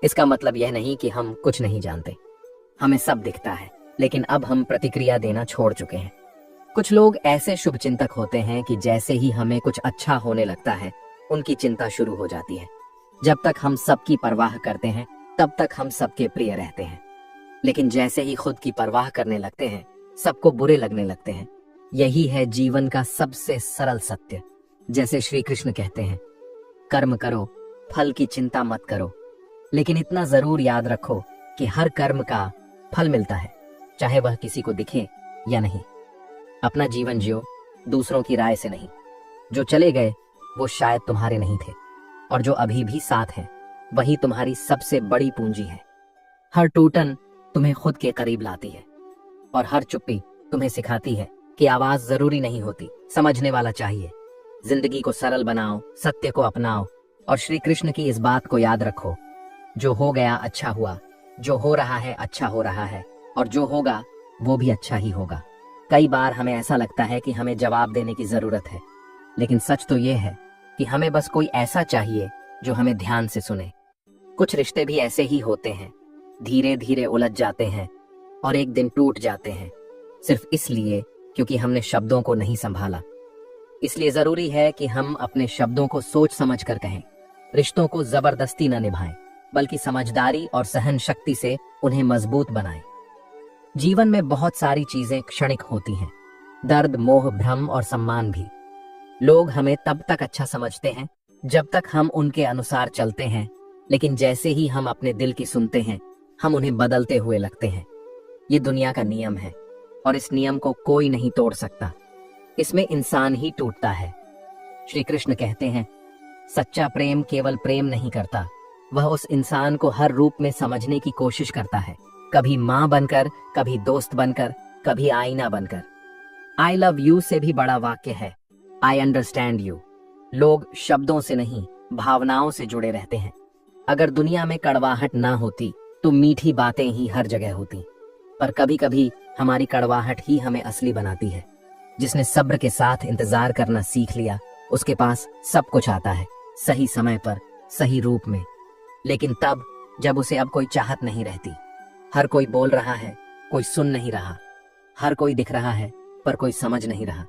इसका मतलब यह नहीं कि हम कुछ नहीं जानते। हमें सब दिखता है, लेकिन अब हम प्रतिक्रिया देना छोड़ चुके हैं। कुछ लोग ऐसे शुभचिंतक होते हैं कि जैसे ही हमें कुछ अच्छा होने लगता है, उनकी चिंता शुरू हो जाती है। जब तक हम सबकी परवाह करते हैं, तब तक हम सबके प्रिय रहते हैं। लेकिन जैसे ही खुद की परवाह करने लगते हैं, सबको बुरे लगने लगते हैं। यही है जीवन का सबसे सरल सत्य। जैसे श्री कृष्ण कहते हैं, कर्म करो, फल की चिंता मत करो, लेकिन इतना जरूर याद रखो कि हर कर्म का फल मिलता है, चाहे वह किसी को दिखे या नहीं। अपना जीवन जियो, दूसरों की राय से नहीं। जो चले गए वो शायद तुम्हारे नहीं थे, और जो अभी भी साथ हैं वही तुम्हारी सबसे बड़ी पूंजी है। हर टूटन तुम्हें खुद के करीब लाती है, और हर चुप्पी तुम्हें सिखाती है कि आवाज जरूरी नहीं होती, समझने वाला चाहिए। जिंदगी को सरल बनाओ, सत्य को अपनाओ, और श्री कृष्ण की इस बात को याद रखो, जो हो गया अच्छा हुआ, जो हो रहा है अच्छा हो रहा है, और जो होगा वो भी अच्छा ही होगा। कई बार हमें ऐसा लगता है कि हमें जवाब देने की जरूरत है, लेकिन सच तो ये है कि हमें बस कोई ऐसा चाहिए जो हमें ध्यान से सुने। कुछ रिश्ते भी ऐसे ही होते हैं, धीरे धीरे उलझ जाते हैं और एक दिन टूट जाते हैं, सिर्फ इसलिए क्योंकि हमने शब्दों को नहीं संभाला। इसलिए जरूरी है कि हम अपने शब्दों को सोच समझ कर कहें। रिश्तों को जबरदस्ती न निभाएं, बल्कि समझदारी और सहन शक्ति से उन्हें मजबूत बनाएं। जीवन में बहुत सारी चीजें क्षणिक होती हैं, दर्द, मोह, भ्रम और सम्मान भी। लोग हमें तब तक अच्छा समझते हैं जब तक हम उनके अनुसार चलते हैं, लेकिन जैसे ही हम अपने दिल की सुनते हैं, हम उन्हें बदलते हुए लगते हैं। ये दुनिया का नियम है, और इस नियम को कोई नहीं तोड़ सकता। इसमें इंसान ही टूटता है। श्री कृष्ण कहते हैं, सच्चा प्रेम केवल प्रेम नहीं करता, वह उस इंसान को हर रूप में समझने की कोशिश करता है। कभी माँ बनकर, कभी दोस्त बनकर, कभी आईना बनकर। आई लव यू से भी बड़ा वाक्य है आई अंडरस्टैंड यू। लोग शब्दों से नहीं, भावनाओं से जुड़े रहते हैं। अगर दुनिया में कड़वाहट ना होती तो मीठी बातें ही हर जगह होती, पर कभी कभी हमारी कड़वाहट ही हमें असली बनाती है। जिसने सब्र के साथ इंतजार करना सीख लिया, उसके पास सब कुछ आता है, सही समय पर, सही रूप में। लेकिन तब जब उसे अब कोई चाहत नहीं रहती। हर कोई बोल रहा है, कोई सुन नहीं रहा। हर कोई दिख रहा है, पर कोई समझ नहीं रहा।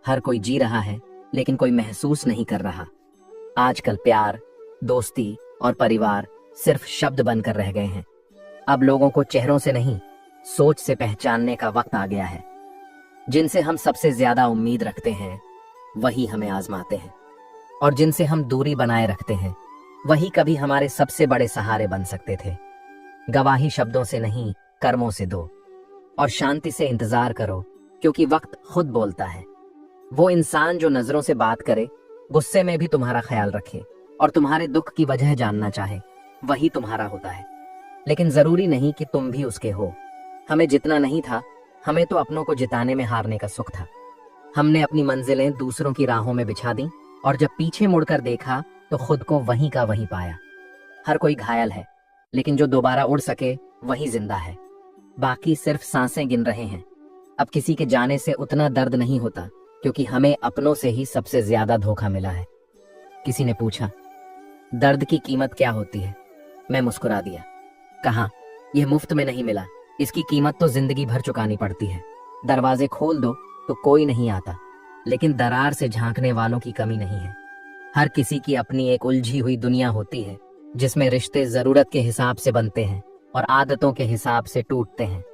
हर कोई जी रहा है, लेकिन कोई महसूस नहीं कर रहा। आजकल प्यार, दोस्ती और परिवार सिर्फ शब्द बनकर रह गए हैं। अब लोगों को चेहरों से नहीं, सोच से पहचानने का वक्त आ गया है। जिनसे हम सबसे ज्यादा उम्मीद रखते हैं, वही हमें आजमाते हैं, और जिनसे हम दूरी बनाए रखते हैं, वही कभी हमारे सबसे बड़े सहारे बन सकते थे। गवाही शब्दों से नहीं, कर्मों से दो, और शांति से इंतजार करो, क्योंकि वक्त खुद बोलता है। वो इंसान जो नजरों से बात करे, गुस्से में भी तुम्हारा ख्याल रखे और तुम्हारे दुख की वजह जानना चाहे, वही तुम्हारा होता है। लेकिन जरूरी नहीं कि तुम भी उसके हो। हमें जितना नहीं था, हमें तो अपनों को जिताने में हारने का सुख था। हमने अपनी मंजिलें दूसरों की राहों में बिछा दी, और जब पीछे मुड़कर देखा तो खुद को वहीं का वहीं पाया। हर कोई घायल है, लेकिन जो दोबारा उड़ सके वही जिंदा है। बाकी सिर्फ सांसें गिन रहे हैं। अब किसी के जाने से उतना दर्द नहीं होता, क्योंकि हमें अपनों से ही सबसे ज्यादा धोखा मिला है। किसी ने पूछा, दर्द की कीमत क्या होती है? मैं मुस्कुरा दिया, कहा, यह मुफ्त में नहीं मिला, इसकी कीमत तो जिंदगी भर चुकानी पड़ती है। दरवाजे खोल दो तो कोई नहीं आता, लेकिन दरार से झांकने वालों की कमी नहीं है। हर किसी की अपनी एक उलझी हुई दुनिया होती है, जिसमें रिश्ते जरूरत के हिसाब से बनते हैं और आदतों के हिसाब से टूटते हैं।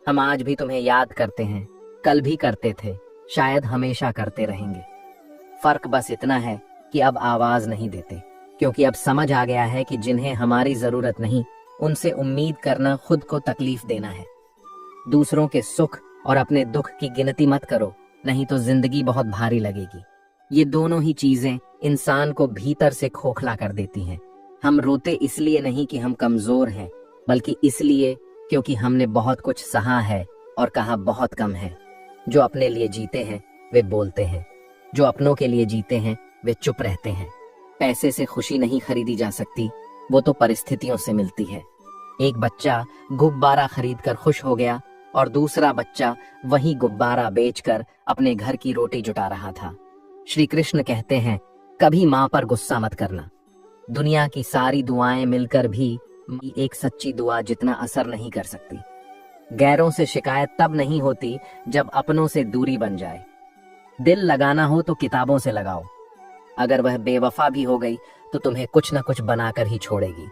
हम आज भी तुम्हें याद करते हैं, कल भी करते थे, शायद हमेशा करते रहेंगे। फर्क बस इतना है कि अब आवाज नहीं देते, क्योंकि अब समझ आ गया है कि जिन्हें हमारी जरूरत नहीं, उनसे उम्मीद करना खुद को तकलीफ देना है। दूसरों के सुख और अपने दुख की गिनती मत करो, नहीं तो जिंदगी बहुत भारी लगेगी। ये दोनों ही चीजें इंसान को भीतर से खोखला कर देती हैं। हम रोते इसलिए नहीं कि हम कमजोर हैं, बल्कि इसलिए क्योंकि हमने बहुत कुछ सहा है और कहा बहुत कम है। जो अपने लिए जीते हैं वे बोलते हैं, जो अपनों के लिए जीते हैं वे चुप रहते हैं। पैसे से खुशी नहीं खरीदी जा सकती, वो तो परिस्थितियों से मिलती है। एक बच्चा गुब्बारा खरीदकर खुश हो गया, और दूसरा बच्चा वही गुब्बारा बेचकर अपने घर की रोटी जुटा रहा था। श्री कृष्ण कहते हैं, कभी माँ पर गुस्सा मत करना। दुनिया की सारी दुआएं मिलकर भी एक सच्ची दुआ जितना असर नहीं कर सकती। गैरों से शिकायत तब नहीं होती जब अपनों से दूरी बन जाए। दिल लगाना हो तो किताबों से लगाओ। अगर वह बेवफा भी हो गई तो तुम्हें कुछ न कुछ बनाकर ही छोड़ेगी।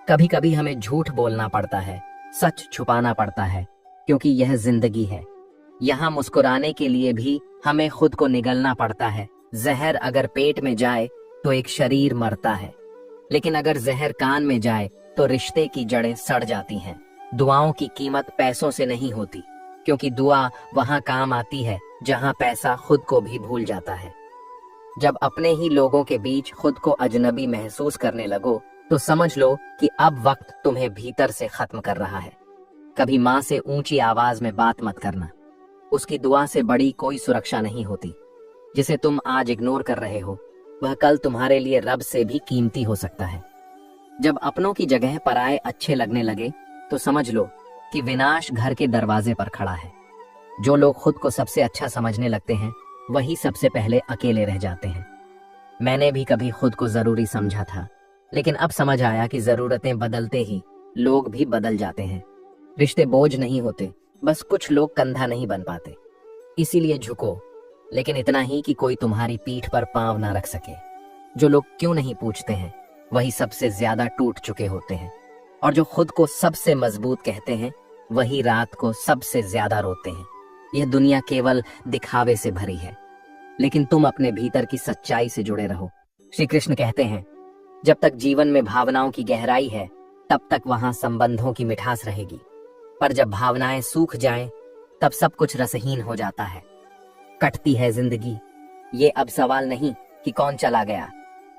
कभी कभी हमें झूठ बोलना पड़ता है, सच छुपाना पड़ता है, क्योंकि यह जिंदगी है। यहाँ मुस्कुराने के लिए भी हमें खुद को निगलना पड़ता है। जहर अगर पेट में जाए तो एक शरीर मरता है, लेकिन अगर जहर कान में जाए तो रिश्ते की जड़ें सड़ जाती हैं। दुआओं की कीमत पैसों से नहीं होती, क्योंकि दुआ वहां काम आती है जहां पैसा खुद को भी भूल जाता है। जब अपने ही लोगों के बीच खुद को अजनबी महसूस करने लगो तो समझ लो कि अब वक्त तुम्हें भीतर से खत्म कर रहा है। कभी माँ से ऊंची आवाज में बात मत करना। उसकी दुआ से बड़ी कोई सुरक्षा नहीं होती। जिसे तुम आज इग्नोर कर रहे हो वह कल तुम्हारे लिए रब से भी कीमती हो सकता है। जब अपनों की जगह पराये अच्छे लगने लगे तो समझ लो कि विनाश घर के दरवाजे पर खड़ा है। जो लोग खुद को सबसे अच्छा समझने लगते हैं वही सबसे पहले अकेले रह जाते हैं। मैंने भी कभी खुद को जरूरी समझा था, लेकिन अब समझ आया कि जरूरतें बदलते ही लोग भी बदल जाते हैं। रिश्ते बोझ नहीं होते, बस कुछ लोग कंधा नहीं बन पाते। इसीलिए झुको, लेकिन इतना ही कि कोई तुम्हारी पीठ पर पांव ना रख सके। जो लोग क्यों नहीं पूछते हैं वही सबसे ज्यादा टूट चुके होते हैं, और जो खुद को सबसे मजबूत कहते हैं वही रात को सबसे ज्यादा रोते हैं। यह दुनिया केवल दिखावे से भरी है, लेकिन तुम अपने भीतर की सच्चाई से जुड़े रहो। श्री कृष्ण कहते हैं, जब तक जीवन में भावनाओं की गहराई है तब तक वहां संबंधों की मिठास रहेगी, पर जब भावनाएं सूख जाएं तब सब कुछ रसहीन हो जाता है। कटती है जिंदगी। ये अब सवाल नहीं कि कौन चला गया,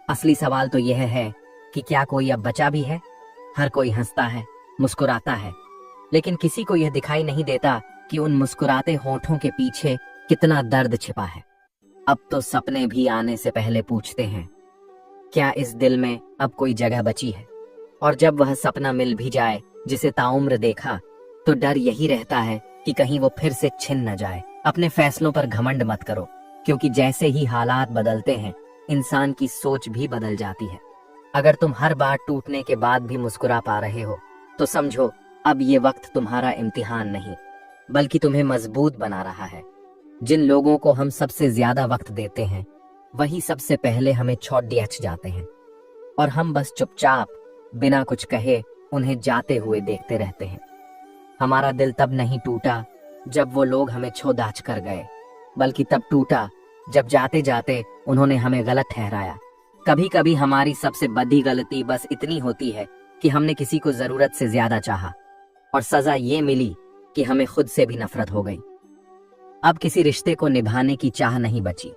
असली सवाल तो यह है कि क्या कोई अब बचा भी है। हर कोई हंसता है, मुस्कुराता है, लेकिन किसी को यह दिखाई नहीं देता कि उन मुस्कुराते होठों के पीछे कितना दर्द छिपा है। अब तो सपने भी आने से पहले पूछते हैं, क्या इस दिल में अब कोई जगह बची है। और जब वह सपना मिल भी जाए जिसे ताउम्र देखा, तो डर यही रहता है कि कहीं वो फिर से छिन न जाए। अपने फैसलों पर घमंड मत करो, क्योंकि जैसे ही हालात बदलते हैं इंसान की सोच भी बदल जाती है। अगर तुम हर बार टूटने के बाद भी मुस्कुरा पा रहे हो तो समझो अब ये वक्त तुम्हारा इम्तिहान नहीं, बल्कि तुम्हें मजबूत बना रहा है। जिन लोगों को हम सबसे ज्यादा वक्त देते हैं वही सबसे पहले हमें छोड़ दिया जाते हैं, और हम बस चुपचाप बिना कुछ कहे उन्हें जाते हुए देखते रहते हैं। हमारा दिल तब नहीं टूटा जब वो लोग हमें छोड़ कर गए, बल्कि तब टूटा जब जाते जाते उन्होंने हमें गलत ठहराया। कभी कभी हमारी सबसे बड़ी गलती बस इतनी होती है कि हमने किसी को जरूरत से ज्यादा चाहा, और सजा ये मिली कि हमें खुद से भी नफरत हो गई। अब किसी रिश्ते को निभाने की चाह नहीं बची।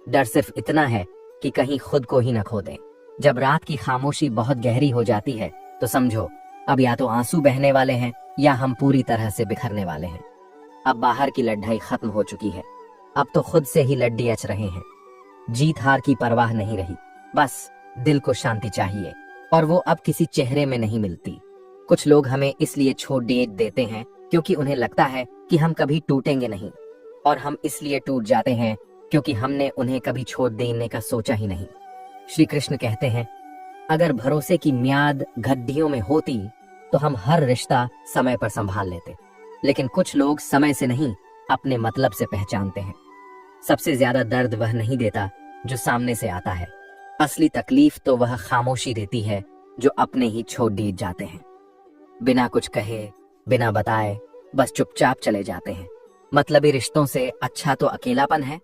डर सिर्फ इतना है कि कहीं खुद को ही न खो दें। जब रात की खामोशी बहुत गहरी हो जाती है तो समझो अब या तो आंसू बहने वाले हैं या हम पूरी तरह से बिखरने वाले हैं। अब बाहर की लड़ाई खत्म हो चुकी है, अब तो खुद से ही लड्डी अच रहे हैं। जीत हार की परवाह नहीं रही, बस दिल को शांति चाहिए, और वो अब किसी चेहरे में नहीं मिलती। कुछ लोग हमें इसलिए छोड़ देते हैं क्योंकि उन्हें लगता है कि हम कभी टूटेंगे नहीं, और हम इसलिए टूट जाते हैं क्योंकि हमने उन्हें कभी छोड़ देने का सोचा ही नहीं। श्री कृष्ण कहते हैं, अगर भरोसे की म्याद गड्डियों में होती तो हम हर रिश्ता समय पर संभाल लेते, लेकिन कुछ लोग समय से नहीं अपने मतलब से पहचानते हैं। सबसे ज्यादा दर्द वह नहीं देता जो सामने से आता है, असली तकलीफ तो वह खामोशी देती है जो अपने ही छोड़ दिए जाते हैं। बिना कुछ कहे, बिना बताए, बस चुपचाप चले जाते हैं। मतलबी रिश्तों से अच्छा तो अकेलापन है।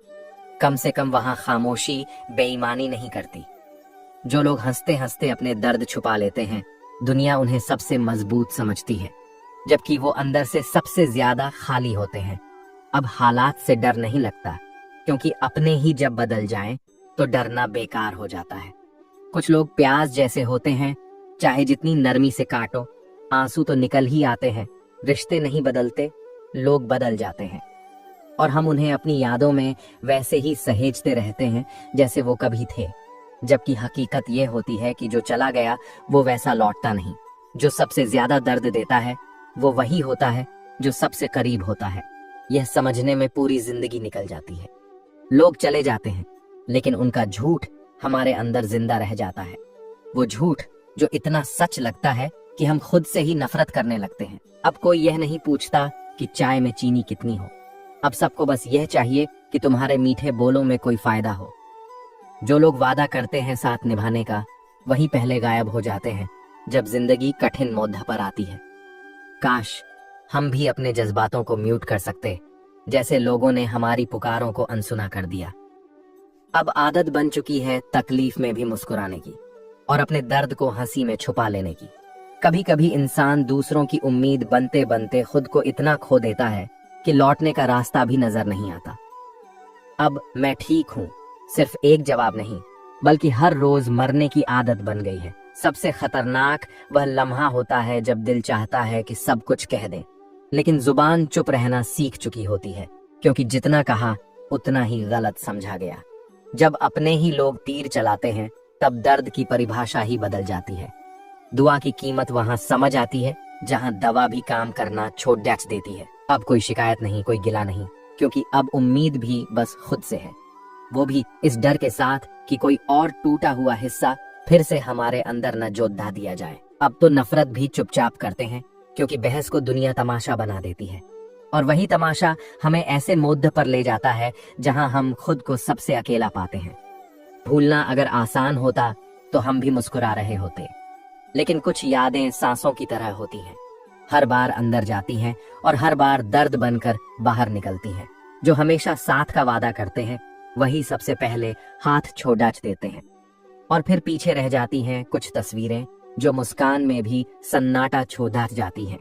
कम से कम वहां खामोशी बेईमानी नहीं करती। जो लोग हंसते हंसते अपने दर्द छुपा लेते हैं, दुनिया उन्हें सबसे मजबूत समझती है, जबकि वो अंदर से सबसे ज्यादा खाली होते हैं। अब हालात से डर नहीं लगता, क्योंकि अपने ही जब बदल जाएं तो डरना बेकार हो जाता है। कुछ लोग प्याज जैसे होते हैं, चाहे जितनी नरमी से काटो आंसू तो निकल ही आते हैं। रिश्ते नहीं बदलते, लोग बदल जाते हैं, और हम उन्हें अपनी यादों में वैसे ही सहेजते रहते हैं जैसे वो कभी थे, जबकि हकीकत ये होती है कि जो चला गया वो वैसा लौटता नहीं। जो सबसे ज्यादा दर्द देता है वो वही होता है जो सबसे करीब होता है। यह समझने में पूरी जिंदगी निकल जाती है। लोग चले जाते हैं, लेकिन उनका झूठ हमारे अंदर जिंदा रह जाता है। वो झूठ जो इतना सच लगता है कि हम खुद से ही नफरत करने लगते हैं। अब कोई यह नहीं पूछता कि चाय में चीनी कितनी हो। अब सबको बस यह चाहिए कि तुम्हारे मीठे बोलों में कोई फायदा हो। जो लोग वादा करते हैं साथ निभाने का, वही पहले गायब हो जाते हैं जब जिंदगी कठिन मोड़ पर आती है। काश हम भी अपने जज्बातों को म्यूट कर सकते, जैसे लोगों ने हमारी पुकारों को अनसुना कर दिया। अब आदत बन चुकी है तकलीफ में भी मुस्कुराने की और अपने दर्द को हंसी में छुपा लेने की। कभी कभी इंसान दूसरों की उम्मीद बनते बनते खुद को इतना खो देता है कि लौटने का रास्ता भी नजर नहीं आता। अब मैं ठीक हूँ सिर्फ एक जवाब नहीं, बल्कि हर रोज मरने की आदत बन गई है। सबसे खतरनाक वह लम्हा होता है जब दिल चाहता है कि सब कुछ कह दे, लेकिन जुबान चुप रहना सीख चुकी होती है, क्योंकि जितना कहा उतना ही गलत समझा गया। जब अपने ही लोग तीर चलाते हैं तब दर्द की परिभाषा ही बदल जाती है। दुआ की कीमत वहां समझ आती है जहां दवा भी काम करना छोड़ देती है। अब कोई शिकायत नहीं, कोई गिला नहीं, क्योंकि अब उम्मीद भी बस खुद से है, वो भी इस डर के साथ कि कोई और टूटा हुआ हिस्सा फिर से हमारे अंदर न जोधा दिया जाए। अब तो नफरत भी चुपचाप करते हैं, क्योंकि बहस को दुनिया तमाशा बना देती है, और वही तमाशा हमें ऐसे मोड़ पर ले जाता है जहां हम खुद को सबसे अकेला पाते हैं। भूलना अगर आसान होता तो हम भी मुस्कुरा रहे होते, लेकिन कुछ यादें सांसों की तरह होती हैं, हर बार अंदर जाती हैं और हर बार दर्द बनकर बाहर निकलती हैं। जो हमेशा साथ का वादा करते हैं वही सबसे पहले हाथ छोड़ देते हैं, और फिर पीछे रह जाती हैं कुछ तस्वीरें जो मुस्कान में भी सन्नाटा छोड़ जाती हैं।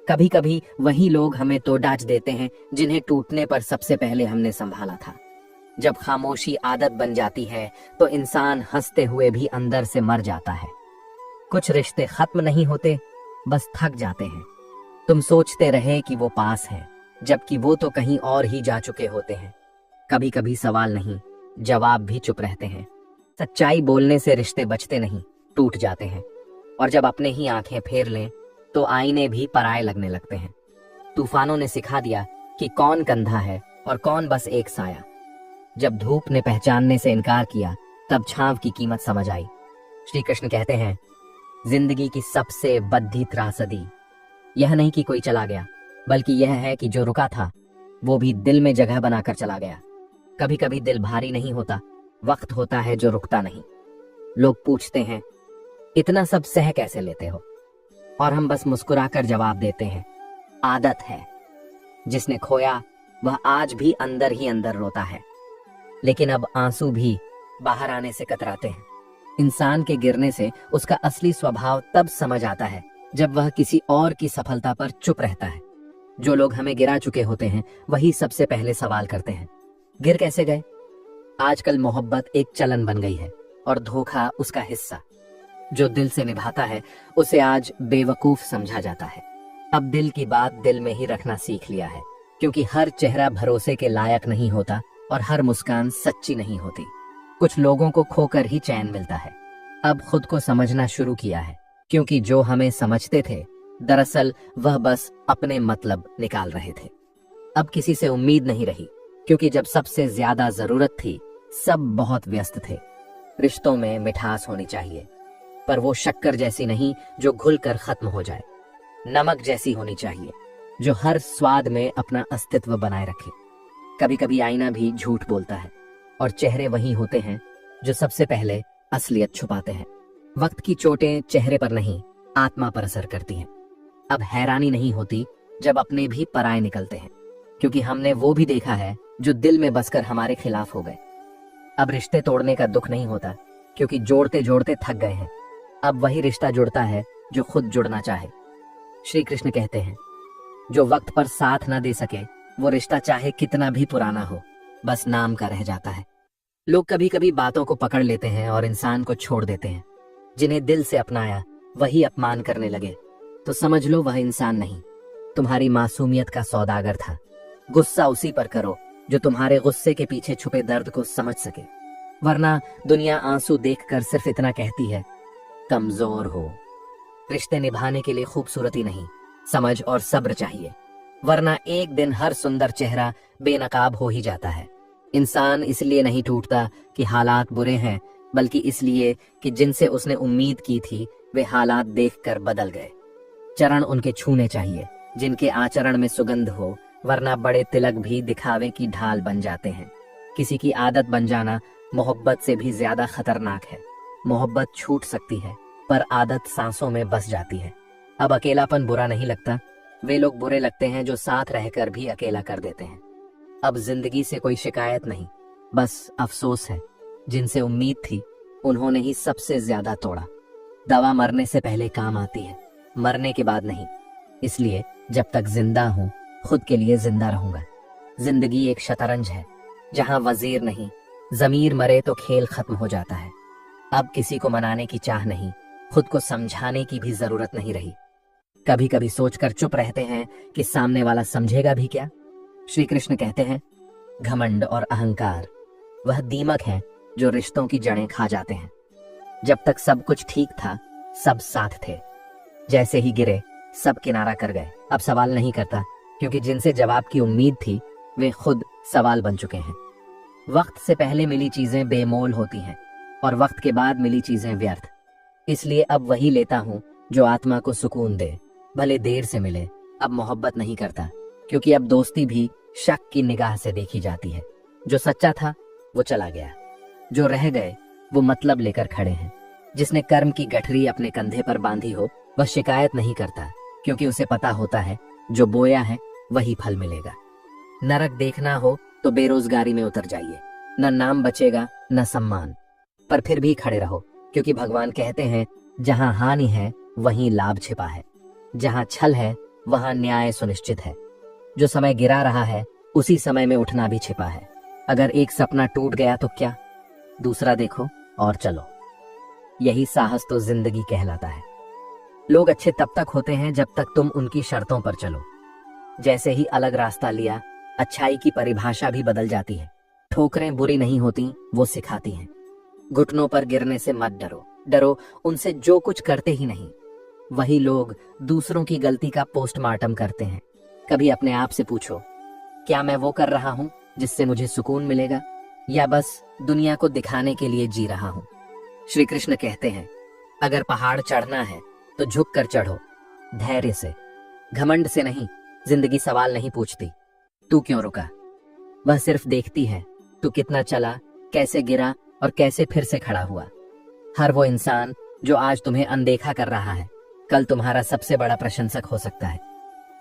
कभी कभी वही लोग हमें तोड़ देते हैं जिन्हें टूटने पर सबसे पहले हमने संभाला था। जब खामोशी आदत बन जाती है तो इंसान हंसते हुए भी अंदर से मर जाता है। कुछ रिश्ते खत्म नहीं होते, बस थक जाते हैं। तुम सोचते रहे कि वो पास है, जबकि वो तो कहीं और ही जा चुके होते हैं। कभी कभी सवाल नहीं, जवाब भी चुप रहते हैं। सच्चाई बोलने से रिश्ते बचते नहीं, टूट जाते हैं। और जब अपने ही आंखें फेर लें तो आईने भी पराये लगने लगते हैं। तूफानों ने सिखा दिया कि कौन कंधा है और कौन बस एक साया। जब धूप ने पहचानने से इनकार किया तब छांव की कीमत समझ आई। श्री कृष्ण कहते हैं, जिंदगी की सबसे बद्धी त्रासदी यह नहीं कि कोई चला गया, बल्कि यह है कि जो रुका था वो भी दिल में जगह बनाकर चला गया। कभी कभी दिल भारी नहीं होता, वक्त होता है जो रुकता नहीं। लोग पूछते हैं, इतना सब सह कैसे लेते हो? और हम बस मुस्कुराकर जवाब देते हैं, आदत है। जिसने खोया वह आज भी अंदर ही अंदर रोता है, लेकिन अब आंसू भी बाहर आने से कतराते हैं। इंसान के गिरने से उसका असली स्वभाव तब समझ आता है जब वह किसी और की सफलता पर चुप रहता है। जो लोग हमें गिरा चुके होते हैं वही सबसे पहले सवाल करते हैं, गिर कैसे गए? आजकल मोहब्बत एक चलन बन गई है और धोखा उसका हिस्सा। जो दिल से निभाता है उसे आज बेवकूफ समझा जाता है। अब दिल की बात दिल में ही रखना सीख लिया है, क्योंकि हर चेहरा भरोसे के लायक नहीं होता और हर मुस्कान सच्ची नहीं होती। कुछ लोगों को खोकर ही चैन मिलता है। अब खुद को समझना शुरू किया है, क्योंकि जो हमें समझते थे दरअसल वह बस अपने मतलब निकाल रहे थे। अब किसी से उम्मीद नहीं रही, क्योंकि जब सबसे ज्यादा जरूरत थी सब बहुत व्यस्त थे। रिश्तों में मिठास होनी चाहिए, पर वो शक्कर जैसी नहीं जो घुलकर खत्म हो जाए। नमक जैसी होनी चाहिए जो हर स्वाद में अपना अस्तित्व बनाए रखे। कभी कभी आईना भी झूठ बोलता है, और चेहरे वही होते हैं जो सबसे पहले असलियत छुपाते हैं। वक्त की चोटें चेहरे पर नहीं, आत्मा पर असर करती हैं। अब हैरानी नहीं होती जब अपने भी पराये निकलते हैं, क्योंकि हमने वो भी देखा है जो दिल में बसकर हमारे खिलाफ हो गए। अब रिश्ते तोड़ने का दुख नहीं होता, क्योंकि जोड़ते जोड़ते थक गए हैं। अब वही रिश्ता जुड़ता है जो खुद जुड़ना चाहे। श्री कृष्ण कहते हैं, जो वक्त पर साथ ना दे सके वो रिश्ता चाहे कितना भी पुराना हो, बस नाम का रह जाता है। लोग कभी कभी बातों को पकड़ लेते हैं और इंसान को छोड़ देते हैं। जिन्हें दिल से अपनाया वही अपमान करने लगे तो समझ लो वह इंसान नहीं, तुम्हारी मासूमियत का सौदागर था। गुस्सा उसी पर करो जो तुम्हारे गुस्से के पीछे छुपे दर्द को समझ सके, वरना दुनिया आंसू देखकर सिर्फ इतना कहती है, कमजोर हो। रिश्ते निभाने के लिए खूबसूरती नहीं, समझ और सब्र चाहिए, वरना एक दिन हर सुंदर चेहरा बेनकाब हो ही जाता है। इंसान इसलिए नहीं टूटता कि हालात बुरे हैं, बल्कि इसलिए कि जिनसे उसने उम्मीद की थी वे हालात देखकर बदल गए। चरण उनके छूने चाहिए जिनके आचरण में सुगंध हो, वरना बड़े तिलक भी दिखावे की ढाल बन जाते हैं। किसी की आदत बन जाना मोहब्बत से भी ज्यादा खतरनाक है। मोहब्बत छूट सकती है पर आदत सांसों में बस जाती है। अब अकेलापन बुरा नहीं लगता, वे लोग बुरे लगते हैं जो साथ रहकर भी अकेला कर देते हैं। अब जिंदगी से कोई शिकायत नहीं, बस अफसोस है। जिनसे उम्मीद थी उन्होंने ही सबसे ज्यादा तोड़ा। दवा मरने से पहले काम आती है, मरने के बाद नहीं। इसलिए जब तक जिंदा हूं खुद के लिए जिंदा रहूंगा। जिंदगी एक शतरंज है जहां वजीर नहीं, जमीर मरे तो खेल खत्म हो जाता है। अब किसी को मनाने की चाह नहीं, खुद को समझाने की भी जरूरत नहीं रही। कभी कभी सोचकर चुप रहते हैं कि सामने वाला समझेगा भी क्या। श्री कृष्ण कहते हैं, घमंड और अहंकार वह दीमक है जो रिश्तों की जड़ें खा जाते हैं। जब तक सब कुछ ठीक था सब साथ थे, जैसे ही गिरे सब किनारा कर गए। अब सवाल नहीं करता, क्योंकि जिनसे जवाब की उम्मीद थी वे खुद सवाल बन चुके हैं। वक्त से पहले मिली चीजें बेमोल होती हैं और वक्त के बाद मिली चीजें व्यर्थ। इसलिए अब वही लेता हूं जो आत्मा को सुकून दे, भले देर से मिले। अब मोहब्बत नहीं करता, क्योंकि अब दोस्ती भी शक की निगाह से देखी जाती है। जो सच्चा था वो चला गया, जो रह गए वो मतलब लेकर खड़े हैं। जिसने कर्म की गठरी अपने कंधे पर बांधी हो वह शिकायत नहीं करता, क्योंकि उसे पता होता है जो बोया है वही फल मिलेगा। नरक देखना हो तो बेरोजगारी में उतर जाइए, न नाम बचेगा न सम्मान, पर फिर भी खड़े रहो, क्योंकि भगवान कहते हैं जहां हानि है वहीं लाभ छिपा है, जहां छल है वहां न्याय सुनिश्चित है। जो समय गिरा रहा है उसी समय में उठना भी छिपा है। अगर एक सपना टूट गया तो क्या, दूसरा देखो और चलो। यही साहस तो जिंदगी कहलाता है। लोग अच्छे तब तक होते हैं जब तक तुम उनकी शर्तों पर चलो। जैसे ही अलग रास्ता लिया अच्छाई की परिभाषा भी बदल जाती है। ठोकरें बुरी नहीं होती, वो सिखाती हैं। घुटनों पर गिरने से मत डरो, डरो उनसे जो कुछ करते ही नहीं। वही लोग दूसरों की गलती का पोस्टमार्टम करते हैं। कभी अपने आप से पूछो, क्या मैं वो कर रहा हूं जिससे मुझे सुकून मिलेगा, या बस दुनिया को दिखाने के लिए जी रहा हूं। श्री कृष्ण कहते हैं, अगर पहाड़ चढ़ना है तो झुक कर चढ़ो, धैर्य से, घमंड से नहीं। जिंदगी सवाल नहीं पूछती तू क्यों रुका, वह सिर्फ देखती है तू कितना चला, कैसे गिरा और कैसे फिर से खड़ा हुआ। हर वो इंसान जो आज तुम्हें अनदेखा कर रहा है कल तुम्हारा सबसे बड़ा प्रशंसक हो सकता है।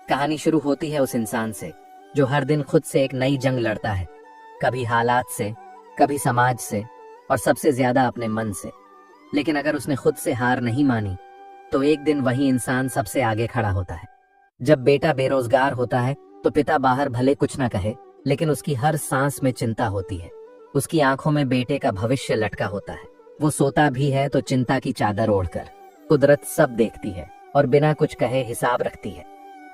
कहानी शुरू होती है उस इंसान से जो हर दिन खुद से एक नई जंग लड़ता है, कभी हालात से, कभी समाज से और सबसे ज्यादा अपने मन से। लेकिन अगर उसने खुद से हार नहीं मानी तो एक दिन वही इंसान सबसे आगे खड़ा होता है। जब बेटा बेरोजगार होता है तो पिता बाहर भले कुछ ना कहे, लेकिन उसकी हर सांस में चिंता होती है। उसकी आंखों में बेटे का भविष्य लटका होता है। वो सोता भी है तो चिंता की चादर ओढ़कर। कुदरत सब देखती है और बिना कुछ कहे हिसाब रखती है।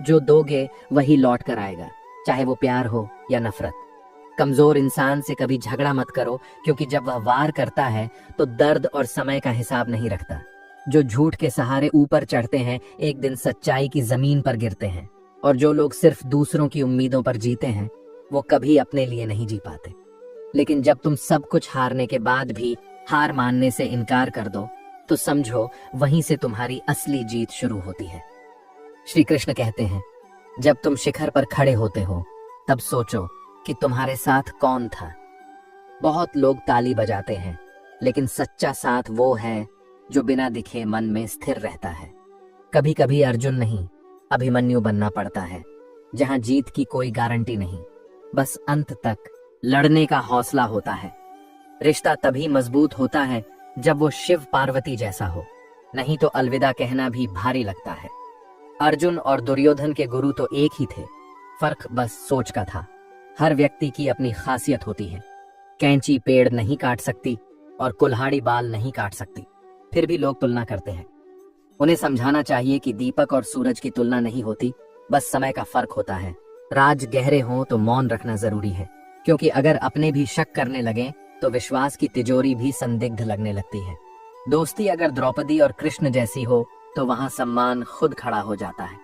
जो दोगे वही लौट कर आएगा, चाहे वो प्यार हो या नफरत। कमजोर इंसान से कभी झगड़ा मत करो, क्योंकि जब वह वार करता है तो दर्द और समय का हिसाब नहीं रखता। जो झूठ के सहारे ऊपर चढ़ते हैं एक दिन सच्चाई की जमीन पर गिरते हैं, और जो लोग सिर्फ दूसरों की उम्मीदों पर जीते हैं वो कभी अपने लिए नहीं जी पाते। लेकिन जब तुम सब कुछ हारने के बाद भी हार मानने से इनकार कर दो तो समझो वहीं से तुम्हारी असली जीत शुरू होती है। श्री कृष्ण कहते हैं, जब तुम शिखर पर खड़े होते हो तब सोचो कि तुम्हारे साथ कौन था। बहुत लोग ताली बजाते हैं, लेकिन सच्चा साथ वो है जो बिना दिखे मन में स्थिर रहता है। कभी कभी अर्जुन नहीं अभिमन्यु बनना पड़ता है, जहां जीत की कोई गारंटी नहीं, बस अंत तक लड़ने का हौसला होता है। रिश्ता तभी मजबूत होता है जब वो शिव पार्वती जैसा हो, नहीं तो अलविदा कहना भी भारी लगता है। अर्जुन और दुर्योधन के गुरु तो एक ही थे, फर्क बस सोच का था। हर व्यक्ति की अपनी खासियत होती है। कैंची पेड़ नहीं काट सकती और कुल्हाड़ी बाल नहीं काट सकती, फिर भी लोग तुलना करते हैं। उन्हें समझाना चाहिए कि दीपक और सूरज की तुलना नहीं होती, बस समय का फर्क होता है। राज गहरे हों तो मौन रखना जरूरी है, क्योंकि अगर अपने भी शक करने लगे तो विश्वास की तिजोरी भी संदिग्ध लगने लगती है। दोस्ती अगर द्रौपदी और कृष्ण जैसी हो तो वहां सम्मान खुद खड़ा हो जाता है।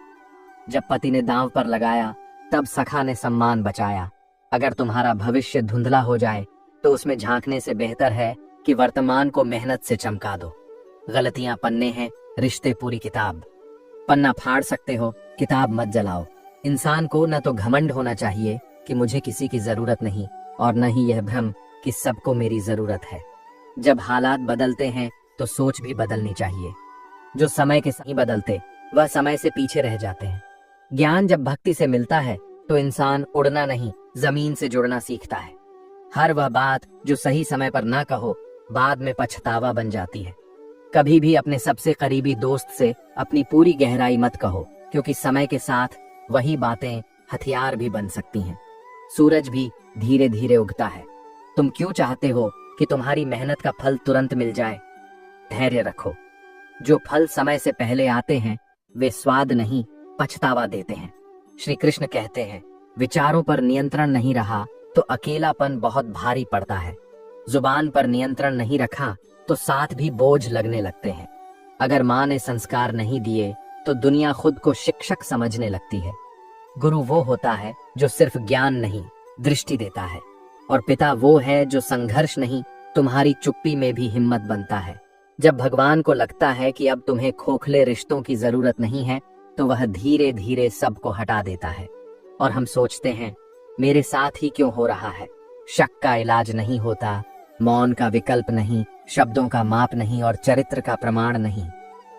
जब पति ने दांव पर लगाया तब सखा ने सम्मान बचाया, अगर तुम्हारा भविष्य धुंधला हो जाए तो उसमें झांकने से बेहतर है कि वर्तमान को मेहनत से चमका दो। गलतियां पन्ने हैं, रिश्ते पूरी किताब। पन्ना फाड़ सकते हो, किताब मत जलाओ। इंसान को न तो घमंड होना चाहिए कि मुझे किसी की जरूरत नहीं, और न ही यह भ्रम कि सबको मेरी जरूरत है। जब हालात बदलते हैं तो सोच भी बदलनी चाहिए। जो समय के साथ नहीं बदलते वह समय से पीछे रह जाते हैं। ज्ञान जब भक्ति से मिलता है तो इंसान उड़ना नहीं, जमीन से जुड़ना सीखता है। हर वह बात जो सही समय पर ना कहो बाद में पछतावा बन जाती है। कभी भी अपने सबसे करीबी दोस्त से अपनी पूरी गहराई मत कहो, क्योंकि समय के साथ वही बातें हथियार भी बन सकती हैं। सूरज भी धीरे धीरे उगता है। तुम क्यों चाहते हो कि तुम्हारी मेहनत का फल तुरंत मिल जाए? धैर्य रखो। जो फल समय से पहले आते हैं वे स्वाद नहीं, पछतावा देते हैं। श्री कृष्ण कहते हैं, विचारों पर नियंत्रण नहीं रहा तो अकेलापन बहुत भारी पड़ता है। जुबान पर नियंत्रण नहीं रखा तो साथ भी बोझ लगने लगते हैं। अगर माँ ने संस्कार नहीं दिए तो दुनिया खुद को शिक्षक समझने लगती है। गुरु वो होता है जो सिर्फ ज्ञान नहीं, दृष्टि देता है। और पिता वो है जो संघर्ष नहीं, तुम्हारी चुप्पी में भी हिम्मत बनता है। जब भगवान को लगता है कि अब तुम्हें खोखले रिश्तों की जरूरत नहीं है तो वह धीरे धीरे सबको हटा देता है। और हम सोचते हैं, मेरे साथ ही क्यों हो रहा है? शक का इलाज नहीं होता, मौन का विकल्प नहीं, शब्दों का माप नहीं और चरित्र का प्रमाण नहीं।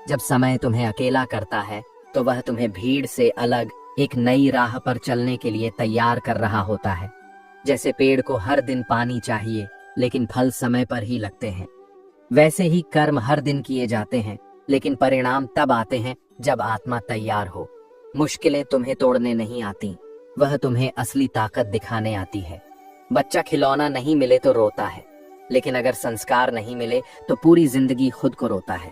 जब समय तुम्हें अकेला करता है तो वह तुम्हें भीड़ से अलग एक नई राह पर चलने के लिए तैयार कर रहा होता है। जैसे पेड़ को हर दिन पानी चाहिए लेकिन फल समय पर ही लगते हैं, वैसे ही कर्म हर दिन किए जाते हैं लेकिन परिणाम तब आते हैं जब आत्मा तैयार हो। मुश्किलें तुम्हें तोड़ने नहीं आती, वह तुम्हें असली ताकत दिखाने आती है। बच्चा खिलौना नहीं मिले तो रोता है, लेकिन अगर संस्कार नहीं मिले तो पूरी जिंदगी खुद को रोता है।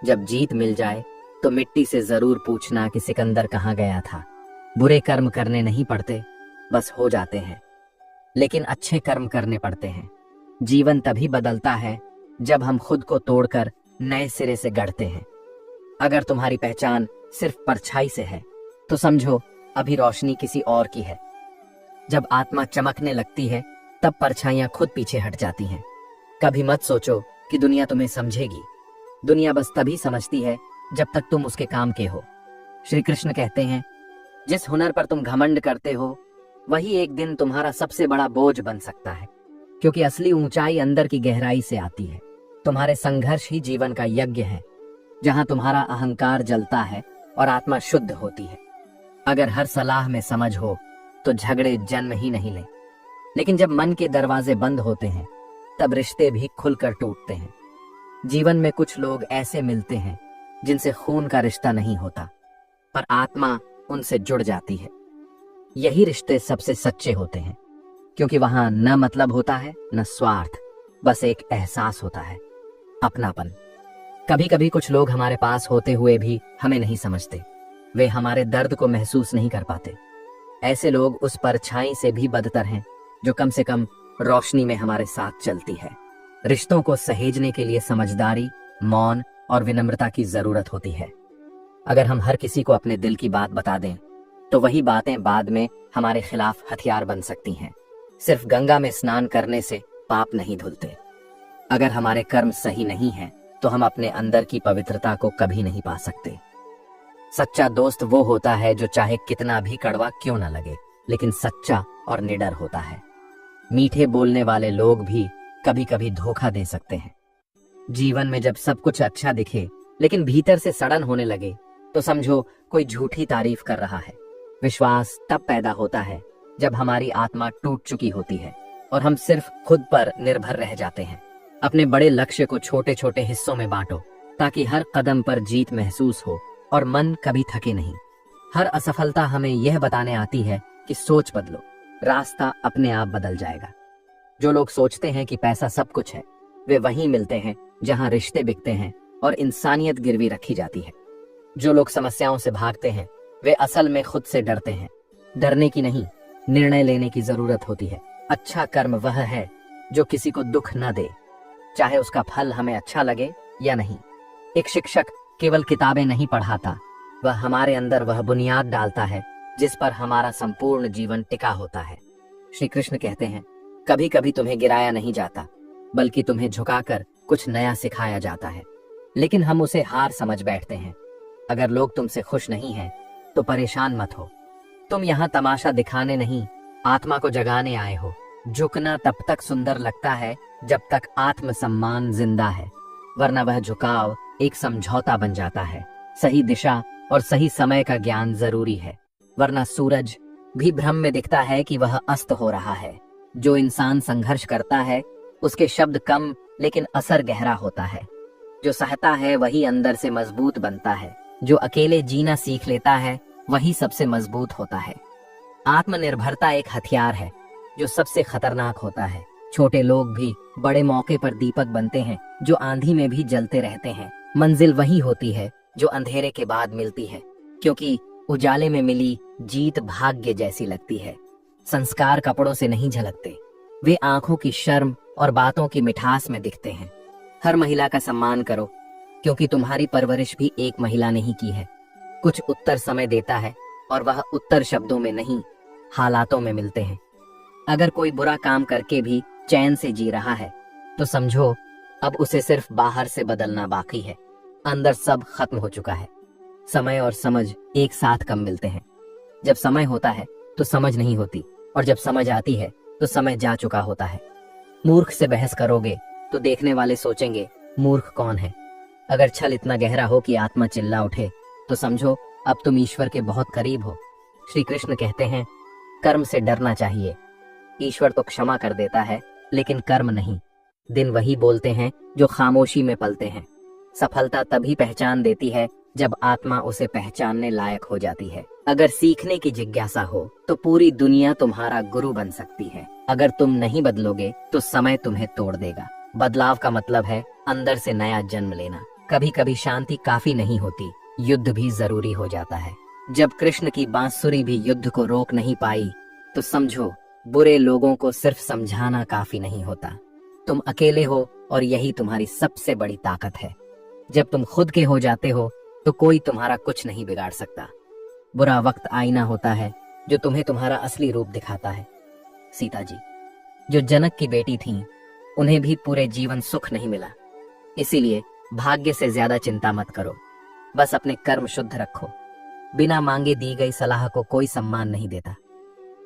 जब जीत मिल जाए तो मिट्टी से जरूर पूछना कि सिकंदर कहाँ गया था। बुरे कर्म करने नहीं पड़ते, बस हो जाते हैं, लेकिन अच्छे कर्म करने पड़ते हैं। जीवन तभी बदलता है जब हम खुद को तोड़कर नए सिरे से गढ़ते हैं। अगर तुम्हारी पहचान सिर्फ परछाई से है तो समझो अभी रोशनी किसी और की है। जब आत्मा चमकने लगती है तब परछाइयां खुद पीछे हट जाती हैं। कभी मत सोचो कि दुनिया तुम्हें समझेगी। दुनिया बस तभी समझती है जब तक तुम उसके काम के हो। श्री कृष्ण कहते हैं, जिस हुनर पर तुम घमंड करते हो वही एक दिन तुम्हारा सबसे बड़ा बोझ बन सकता है, क्योंकि असली ऊंचाई अंदर की गहराई से आती है। तुम्हारे संघर्ष ही जीवन का यज्ञ है, जहां तुम्हारा अहंकार जलता है और आत्मा शुद्ध होती है। अगर हर सलाह में समझ हो तो झगड़े जन्म ही नहीं ले, लेकिन जब मन के दरवाजे बंद होते हैं तब रिश्ते भी खुलकर टूटते हैं। जीवन में कुछ लोग ऐसे मिलते हैं जिनसे खून का रिश्ता नहीं होता, पर आत्मा उनसे जुड़ जाती है। यही रिश्ते सबसे सच्चे होते हैं, क्योंकि वहां न मतलब होता है न स्वार्थ, बस एक एहसास होता है, अपनापन। कभी कभी कुछ लोग हमारे पास होते हुए भी हमें नहीं समझते, वे हमारे दर्द को महसूस नहीं कर पाते। ऐसे लोग उस परछाई से भी बदतर हैं जो कम से कम रोशनी में हमारे साथ चलती है। रिश्तों को सहेजने के लिए समझदारी, मौन और विनम्रता की जरूरत होती है। अगर हम हर किसी को अपने दिल की बात बता दें तो वही बातें बाद में हमारे खिलाफ हथियार बन सकती हैं। सिर्फ गंगा में स्नान करने से पाप नहीं धुलते। अगर हमारे कर्म सही नहीं हैं तो हम अपने अंदर की पवित्रता को कभी नहीं पा सकते। सच्चा दोस्त वो होता है जो चाहे कितना भी कड़वा क्यों ना लगे, लेकिन सच्चा और निडर होता है। मीठे बोलने वाले लोग भी कभी कभी धोखा दे सकते हैं। जीवन में जब सब कुछ अच्छा दिखे लेकिन भीतर से सड़न होने लगे तो समझो कोई झूठी तारीफ कर रहा है। विश्वास तब पैदा होता है जब हमारी आत्मा टूट चुकी होती है और हम सिर्फ खुद पर निर्भर रह जाते हैं। अपने बड़े लक्ष्य को छोटे छोटे हिस्सों में बांटो ताकि हर कदम पर जीत महसूस हो और मन कभी थके नहीं। हर असफलता हमें यह बताने आती है कि सोच बदलो, रास्ता अपने आप बदल जाएगा। जो लोग सोचते हैं कि पैसा सब कुछ है, वे वहीं मिलते हैं जहां रिश्ते बिकते हैं और इंसानियत गिरवी रखी जाती है। जो लोग समस्याओं से भागते हैं वे असल में खुद से डरते हैं। डरने की नहीं, निर्णय लेने की जरूरत होती है। अच्छा कर्म वह है जो किसी को दुख न दे, चाहे उसका फल हमें अच्छा लगे या नहीं। एक शिक्षक केवल किताबें नहीं पढ़ाता, वह हमारे अंदर वह बुनियाद डालता है जिस पर हमारा संपूर्ण जीवन टिका होता है। श्री कृष्ण कहते हैं, कभी कभी तुम्हें गिराया नहीं जाता, बल्कि तुम्हें झुकाकर कुछ नया सिखाया जाता है, लेकिन हम उसे हार समझ बैठते हैं। अगर लोग तुमसे खुश नहीं हैं, तो परेशान मत हो। तुम यहाँ तमाशा दिखाने नहीं, आत्मा को जगाने आए हो। झुकना तब तक सुंदर लगता है जब तक आत्मसम्मान जिंदा है, वरना वह झुकाव एक समझौता बन जाता है। सही दिशा और सही समय का ज्ञान जरूरी है, वरना सूरज भी भ्रम में दिखता है कि वह अस्त हो रहा है। जो इंसान संघर्ष करता है, उसके शब्द कम लेकिन असर गहरा होता है। जो सहता है वही अंदर से मजबूत बनता है। जो अकेले जीना सीख लेता है, वही सबसे मजबूत होता है। आत्मनिर्भरता एक हथियार है जो सबसे खतरनाक होता है। छोटे लोग भी बड़े मौके पर दीपक बनते हैं, जो आंधी में भी जलते रहते हैं। मंजिल वही होती है जो अंधेरे के बाद मिलती है, क्योंकि उजाले में मिली जीत भाग्य जैसी लगती है। संस्कार कपड़ों से नहीं झलकते, वे आंखों की शर्म और बातों की मिठास में दिखते हैं। हर महिला का सम्मान करो, क्योंकि तुम्हारी परवरिश भी एक महिला ने ही की है। कुछ उत्तर समय देता है, और वह उत्तर शब्दों में नहीं, हालातों में मिलते हैं। अगर कोई बुरा काम करके भी चैन से जी रहा है, तो समझो अब उसे सिर्फ बाहर से बदलना बाकी है। अंदर सब खत्म हो चुका है। समय और समझ एक साथ कम मिलते हैं। जब समय होता है तो समझ नहीं होती, और जब समझ आती है तो समय जा चुका होता है। मूर्ख से बहस करोगे तो देखने वाले सोचेंगे मूर्ख कौन है। अगर छल इतना गहरा हो कि आत्मा चिल्ला उठे, तो समझो अब तुम ईश्वर के बहुत करीब हो। श्री कृष्ण कहते हैं, कर्म से डरना चाहिए। ईश्वर तो क्षमा कर देता है, लेकिन कर्म नहीं। दिन वही बोलते हैं जो खामोशी में पलते हैं। सफलता तभी पहचान देती है जब आत्मा उसे पहचानने लायक हो जाती है। अगर सीखने की जिज्ञासा हो तो पूरी दुनिया तुम्हारा गुरु बन सकती है। अगर तुम नहीं बदलोगे तो समय तुम्हें तोड़ देगा। बदलाव का मतलब है अंदर से नया जन्म लेना। कभी कभी शांति काफी नहीं होती, युद्ध भी जरूरी हो जाता है। जब कृष्ण की बांसुरी भी युद्ध को रोक नहीं पाई, तो समझो बुरे लोगों को सिर्फ समझाना काफी नहीं होता। तुम अकेले हो, और यही तुम्हारी सबसे बड़ी ताकत है। जब तुम खुद के हो जाते हो तो कोई तुम्हारा कुछ नहीं बिगाड़ सकता। बुरा वक्त आईना होता है जो तुम्हें तुम्हारा असली रूप दिखाता है। सीता जी, जो जनक की बेटी थीं, उन्हें भी पूरे जीवन सुख नहीं मिला। इसीलिए भाग्य से ज्यादा चिंता मत करो, बस अपने कर्म शुद्ध रखो। बिना मांगे दी गई सलाह को कोई सम्मान नहीं देता,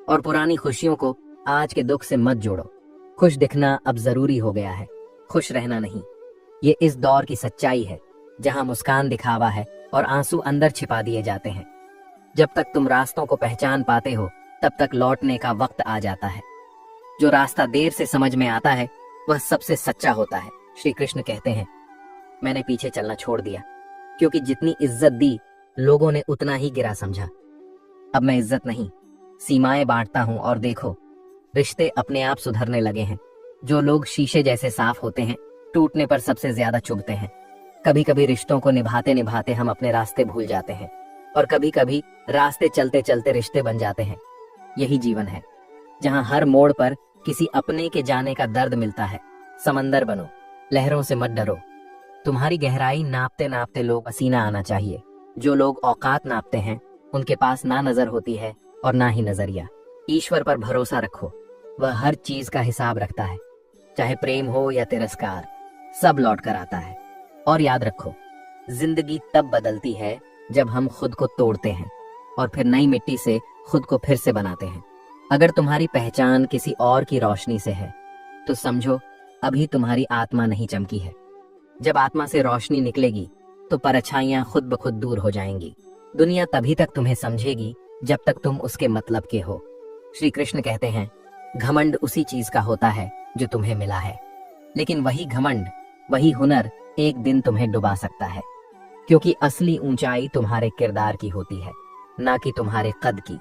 और पुरानी खुशियों को आज के दुख से मत जोड़ो। खुश दिखना अब जरूरी हो गया है, खुश रहना नहीं। ये इस दौर की सच्चाई है, जहां मुस्कान दिखावा है और आंसू अंदर छिपा दिए जाते हैं। जब तक तुम रास्तों को पहचान पाते हो, तब तक लौटने का वक्त आ जाता है। जो रास्ता देर से समझ में आता है, वह सबसे सच्चा होता है। श्री कृष्ण कहते हैं, मैंने पीछे चलना छोड़ दिया, क्योंकि जितनी इज्जत दी, लोगों ने उतना ही गिरा समझा। अब मैं इज्जत नहीं, सीमाएं बांटता हूं, और देखो रिश्ते अपने आप सुधरने लगे हैं। जो लोग शीशे जैसे साफ होते हैं, टूटने पर सबसे ज्यादा चुभते हैं। कभी कभी रिश्तों को निभाते निभाते हम अपने रास्ते भूल जाते हैं, और कभी कभी रास्ते चलते चलते रिश्ते बन जाते हैं। यही जीवन है, जहां हर मोड़ पर किसी अपने के जाने का दर्द मिलता है। समंदर बनो, लहरों से मत डरो। तुम्हारी गहराई नापते नापते लोग पसीना आना चाहिए। जो लोग औकात नापते हैं, उनके पास ना नजर होती है और ना ही नजरिया। ईश्वर पर भरोसा रखो, वह हर चीज का हिसाब रखता है। चाहे प्रेम हो या तिरस्कार, सब लौट कर आता है। और याद रखो, जिंदगी तब बदलती है जब हम खुद को तोड़ते हैं, और फिर नई मिट्टी से खुद को फिर से बनाते हैं। अगर तुम्हारी पहचान किसी और की रोशनी से है, तो समझो अभी तुम्हारी आत्मा नहीं चमकी है। जब आत्मा से रोशनी निकलेगी, तो परछाइयां खुद ब खुद दूर हो जाएंगी। दुनिया तभी तक तुम्हें समझेगी जब तक तुम उसके मतलब के हो। श्री कृष्ण कहते हैं, घमंड उसी चीज का होता है जो तुम्हें मिला है, लेकिन वही घमंड, वही हुनर एक दिन तुम्हें डुबा सकता है। क्योंकि असली ऊंचाई तुम्हारे किरदार की होती है, ना कि तुम्हारे कद की।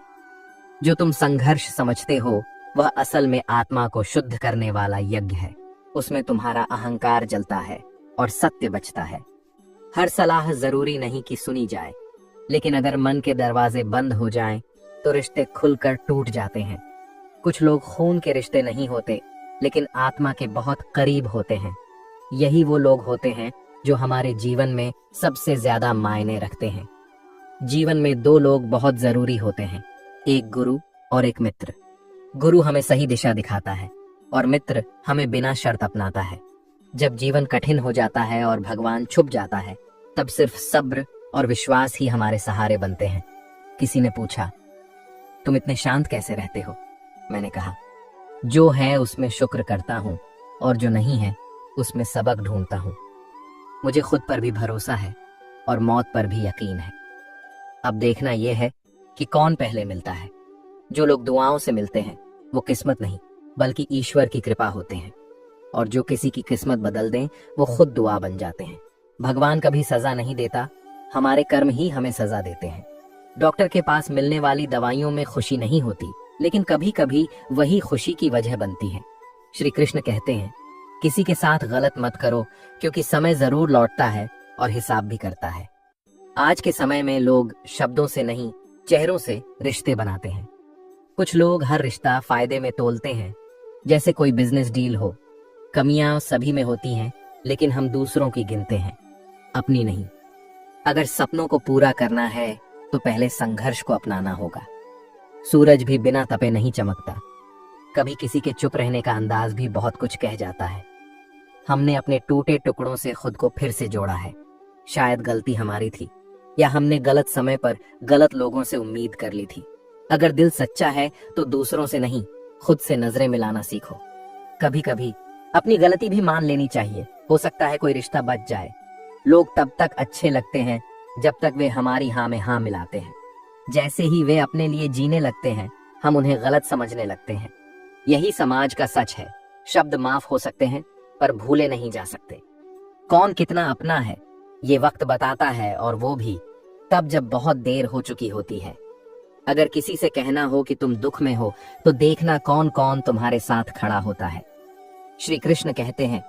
जो तुम संघर्ष समझते हो, वह असल में आत्मा को शुद्ध करने वाला यज्ञ है। उसमें तुम्हारा अहंकार जलता है और सत्य बचता है। हर सलाह जरूरी नहीं कि सुनी जाए, लेकिन अगर मन के दरवाजे बंद हो जाएं, तो रिश्ते खुलकर टूट जाते हैं। कुछ लोग खून के रिश्ते नहीं होते, लेकिन आत्मा के बहुत करीब होते हैं। यही वो लोग होते हैं जो हमारे जीवन में सबसे ज्यादा मायने रखते हैं। जीवन में दो लोग बहुत जरूरी होते हैं, एक गुरु और एक मित्र। गुरु हमें सही दिशा दिखाता है और मित्र हमें बिना शर्त अपनाता है। जब जीवन कठिन हो जाता है और भगवान छुप जाता है, तब सिर्फ सब्र और विश्वास ही हमारे सहारे बनते हैं। किसी ने पूछा, तुम इतने शांत कैसे रहते हो? मैंने कहा, जो है उसमें शुक्र करता हूँ और जो नहीं है उसमें सबक ढूंढता हूँ। मुझे खुद पर भी भरोसा है और मौत पर भी यकीन है। अब देखना यह है कि कौन पहले मिलता है। जो लोग दुआओं से मिलते हैं वो किस्मत नहीं बल्कि ईश्वर की कृपा होते हैं, और जो किसी की किस्मत बदल दें वो खुद दुआ बन जाते हैं। भगवान कभी सजा नहीं देता, हमारे कर्म ही हमें सजा देते हैं। डॉक्टर के पास मिलने वाली दवाइयों में खुशी नहीं होती, लेकिन कभी कभी वही खुशी की वजह बनती है। श्री कृष्ण कहते हैं, किसी के साथ गलत मत करो, क्योंकि समय जरूर लौटता है और हिसाब भी करता है। आज के समय में लोग शब्दों से नहीं, चेहरों से रिश्ते बनाते हैं। कुछ लोग हर रिश्ता फायदे में तोलते हैं, जैसे कोई बिजनेस डील हो। कमियां सभी में होती हैं, लेकिन हम दूसरों की गिनते हैं, अपनी नहीं। अगर सपनों को पूरा करना है तो पहले संघर्ष को अपनाना होगा। सूरज भी बिना तपे नहीं चमकता। कभी किसी के चुप रहने का अंदाज भी बहुत कुछ कह जाता है। हमने अपने टूटे टुकड़ों से खुद को फिर से जोड़ा है। शायद गलती हमारी थी, या हमने गलत समय पर गलत लोगों से उम्मीद कर ली थी। अगर दिल सच्चा है तो दूसरों से नहीं, खुद से नजरें मिलाना सीखो। कभी कभी अपनी गलती भी मान लेनी चाहिए, हो सकता है कोई रिश्ता बच जाए। लोग तब तक अच्छे लगते हैं जब तक वे हमारी हाँ में हाँ मिलाते हैं। जैसे ही वे अपने लिए जीने लगते हैं, हम उन्हें गलत समझने लगते हैं। यही समाज का सच है। शब्द माफ हो सकते हैं पर भूले नहीं जा सकते। कौन कितना अपना है ये वक्त बताता है, और वो भी तब जब बहुत देर हो चुकी होती है। अगर किसी से कहना हो कि तुम दुख में हो, तो देखना कौन कौन तुम्हारे साथ खड़ा होता है। श्री कृष्ण कहते हैं,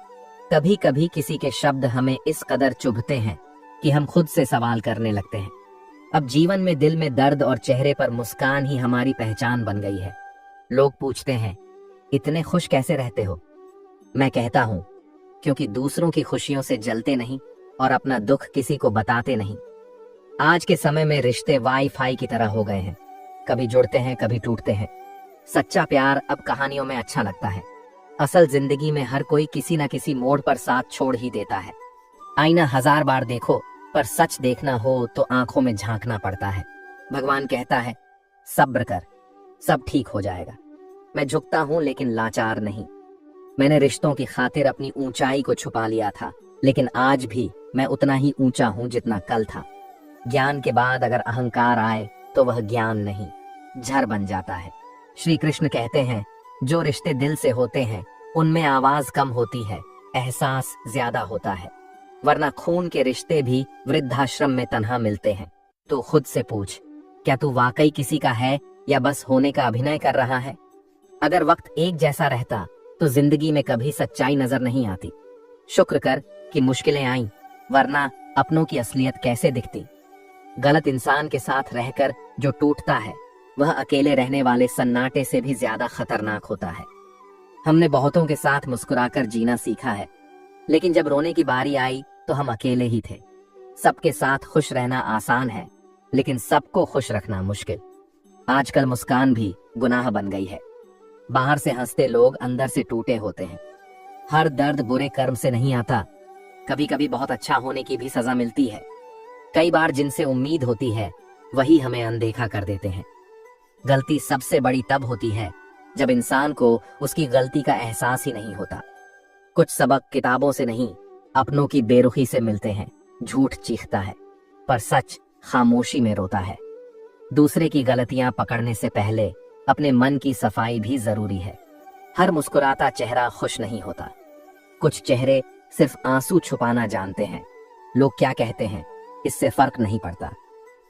कभी कभी किसी के शब्द हमें इस कदर चुभते हैं कि हम खुद से सवाल करने लगते हैं। अब जीवन में दिल में दर्द और चेहरे पर मुस्कान ही हमारी पहचान बन गई है। लोग पूछते हैं, इतने खुश कैसे रहते हो? मैं कहता हूं, क्योंकि दूसरों की खुशियों से जलते नहीं और अपना दुख किसी को बताते नहीं। आज के समय में रिश्ते वाईफाई की तरह हो गए हैं, कभी जुड़ते हैं कभी टूटते हैं। सच्चा प्यार अब कहानियों में अच्छा लगता है। असल जिंदगी में हर कोई किसी न किसी मोड़ पर साथ छोड़ ही देता है। आईना 1000 बार देखो, पर सच देखना हो तो आंखों में झांकना पड़ता है। भगवान कहता है, सब्र कर, सब ठीक हो जाएगा। मैं झुकता हूं लेकिन लाचार नहीं। मैंने रिश्तों की खातिर अपनी ऊंचाई को छुपा लिया था, लेकिन आज भी मैं उतना ही ऊंचा हूं जितना कल था। ज्ञान के बाद अगर अहंकार आए तो वह ज्ञान नहीं, झर बन जाता है। श्री कृष्ण कहते हैं, जो रिश्ते दिल से होते हैं उनमें आवाज कम होती है, एहसास ज्यादा होता है। वरना खून के रिश्ते भी वृद्धाश्रम में तन्हा मिलते हैं। तो खुद से पूछ, क्या तू वाकई किसी का है या बस होने का अभिनय कर रहा है? अगर वक्त एक जैसा रहता तो जिंदगी में कभी सच्चाई नजर नहीं आती। शुक्र कर कि मुश्किलें आईं, वरना अपनों की असलियत कैसे दिखती। गलत इंसान के साथ रहकर जो टूटता है, वह अकेले रहने वाले सन्नाटे से भी ज्यादा खतरनाक होता है। हमने बहुतों के साथ मुस्कुराकर जीना सीखा है, लेकिन जब रोने की बारी आई तो हम अकेले ही थे। सबके साथ खुश रहना आसान है, लेकिन सबको खुश रखना मुश्किल। आजकल मुस्कान भी गुनाह बन गई है। बाहर से हंसते लोग अंदर से टूटे होते हैं। हर दर्द बुरे कर्म से नहीं आता, कभी कभी बहुत अच्छा होने की भी सजा मिलती है। कई बार जिनसे उम्मीद होती है वही हमें अनदेखा कर देते हैं। गलती सबसे बड़ी तब होती है जब इंसान को उसकी गलती का एहसास ही नहीं होता। कुछ सबक किताबों से नहीं, अपनों की बेरुखी से मिलते हैं। झूठ चीखता है पर सच खामोशी में रोता है। दूसरे की गलतियां पकड़ने से पहले अपने मन की सफाई भी जरूरी है। हर मुस्कुराता चेहरा खुश नहीं होता। कुछ चेहरे सिर्फ आंसू छुपाना जानते हैं। लोग क्या कहते हैं इससे फर्क नहीं पड़ता।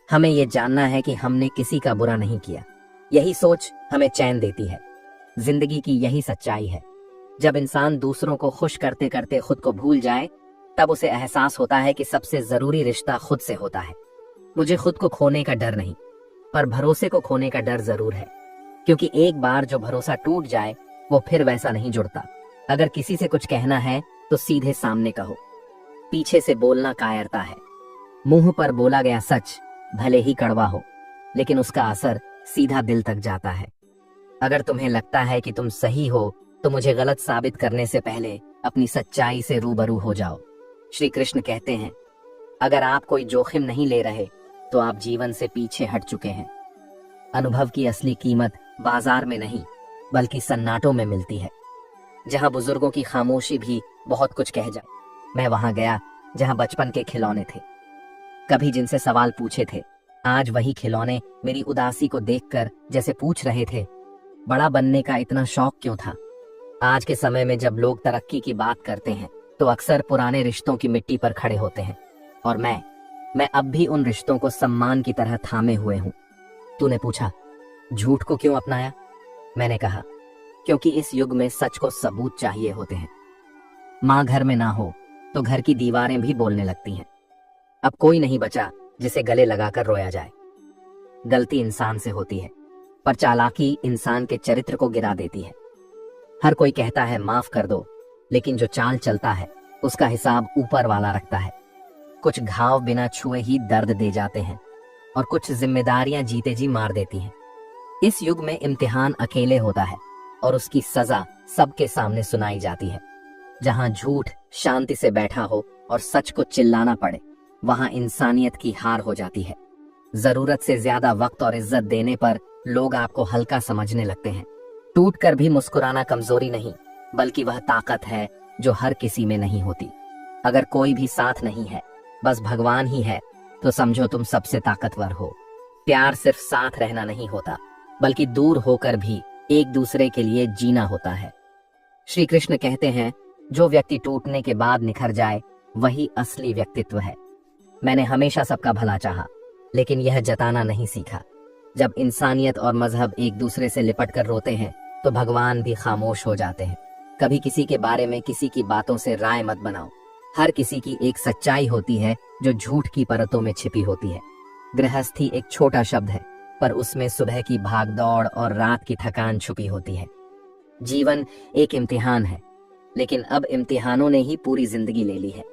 हमें ये जानना है कि हमने किसी का बुरा नहीं किया। यही सोच हमें चैन देती है। जिंदगी की यही सच्चाई है। जब इंसान दूसरों को खुश करते करते खुद को भूल जाए, तब उसे एहसास होता है कि सबसे जरूरी रिश्ता खुद से होता है। मुझे खुद को खोने का डर नहीं, पर भरोसे को खोने का डर जरूर है, क्योंकि एक बार जो भरोसा टूट जाए वो फिर वैसा नहीं जुड़ता। अगर किसी से कुछ कहना है तो सीधे सामने कहो। पीछे से बोलना कायरता है। मुंह पर बोला गया सच भले ही कड़वा हो, लेकिन उसका असर सीधा दिल तक जाता है। अगर तुम्हें लगता है कि तुम सही हो तो मुझे गलत साबित करने से पहले अपनी सच्चाई से रूबरू हो जाओ। श्री कृष्ण कहते हैं, अगर आप कोई जोखिम नहीं ले रहे तो आप जीवन से पीछे हट चुके हैं। अनुभव की असली कीमत बाजार में नहीं बल्कि सन्नाटों में मिलती है, जहां बुजुर्गों की खामोशी भी बहुत कुछ कह जाए। मैं वहां गया जहां बचपन के खिलौने थे, कभी जिनसे सवाल पूछे थे। आज वही खिलौने मेरी उदासी को देखकर जैसे पूछ रहे थे, बड़ा बनने का इतना शौक क्यों था। आज के समय में जब लोग तरक्की की बात करते हैं तो अक्सर पुराने रिश्तों की मिट्टी पर खड़े होते हैं, और मैं अब भी उन रिश्तों को सम्मान की तरह थामे हुए हूं। तूने पूछा, झूठ को क्यों अपनाया? मैंने कहा, क्योंकि इस युग में सच को सबूत चाहिए होते हैं। माँ घर में ना हो तो घर की दीवारें भी बोलने लगती हैं। अब कोई नहीं बचा जिसे गले लगाकर रोया जाए। गलती इंसान से होती है, पर चालाकी इंसान के चरित्र को गिरा देती है। हर कोई कहता है माफ कर दो, लेकिन जो चाल चलता है उसका हिसाब ऊपर वाला रखता है। कुछ घाव बिना छुए ही दर्द दे जाते हैं, और कुछ जिम्मेदारियां जीते जी मार देती हैं। इस युग में इम्तिहान अकेले होता है और उसकी सजा सबके सामने सुनाई जाती है। जहां झूठ शांति से बैठा हो और सच को चिल्लाना पड़े, वहां इंसानियत की हार हो जाती है। जरूरत से ज्यादा वक्त और इज्जत देने पर लोग आपको हल्का समझने लगते हैं। टूट कर भी मुस्कुराना कमजोरी नहीं, बल्कि वह ताकत है जो हर किसी में नहीं होती। अगर कोई भी साथ नहीं है, बस भगवान ही है, तो समझो तुम सबसे ताकतवर हो। प्यार सिर्फ साथ रहना नहीं होता, बल्कि दूर होकर भी एक दूसरे के लिए जीना होता है। श्री कृष्ण कहते हैं, जो व्यक्ति टूटने के बाद निखर जाए वही असली व्यक्तित्व है। मैंने हमेशा सबका भला चाहा, लेकिन यह जताना नहीं सीखा। जब इंसानियत और मजहब एक दूसरे से लिपट कर रोते हैं तो भगवान भी खामोश हो जाते हैं। कभी किसी के बारे में किसी की बातों से राय मत बनाओ। हर किसी की एक सच्चाई होती है जो झूठ की परतों में छिपी होती है। गृहस्थी एक छोटा शब्द है, पर उसमें सुबह की भागदौड़ और रात की थकान छुपी होती है। जीवन एक इम्तिहान है, लेकिन अब इम्तिहानों ने ही पूरी जिंदगी ले ली है।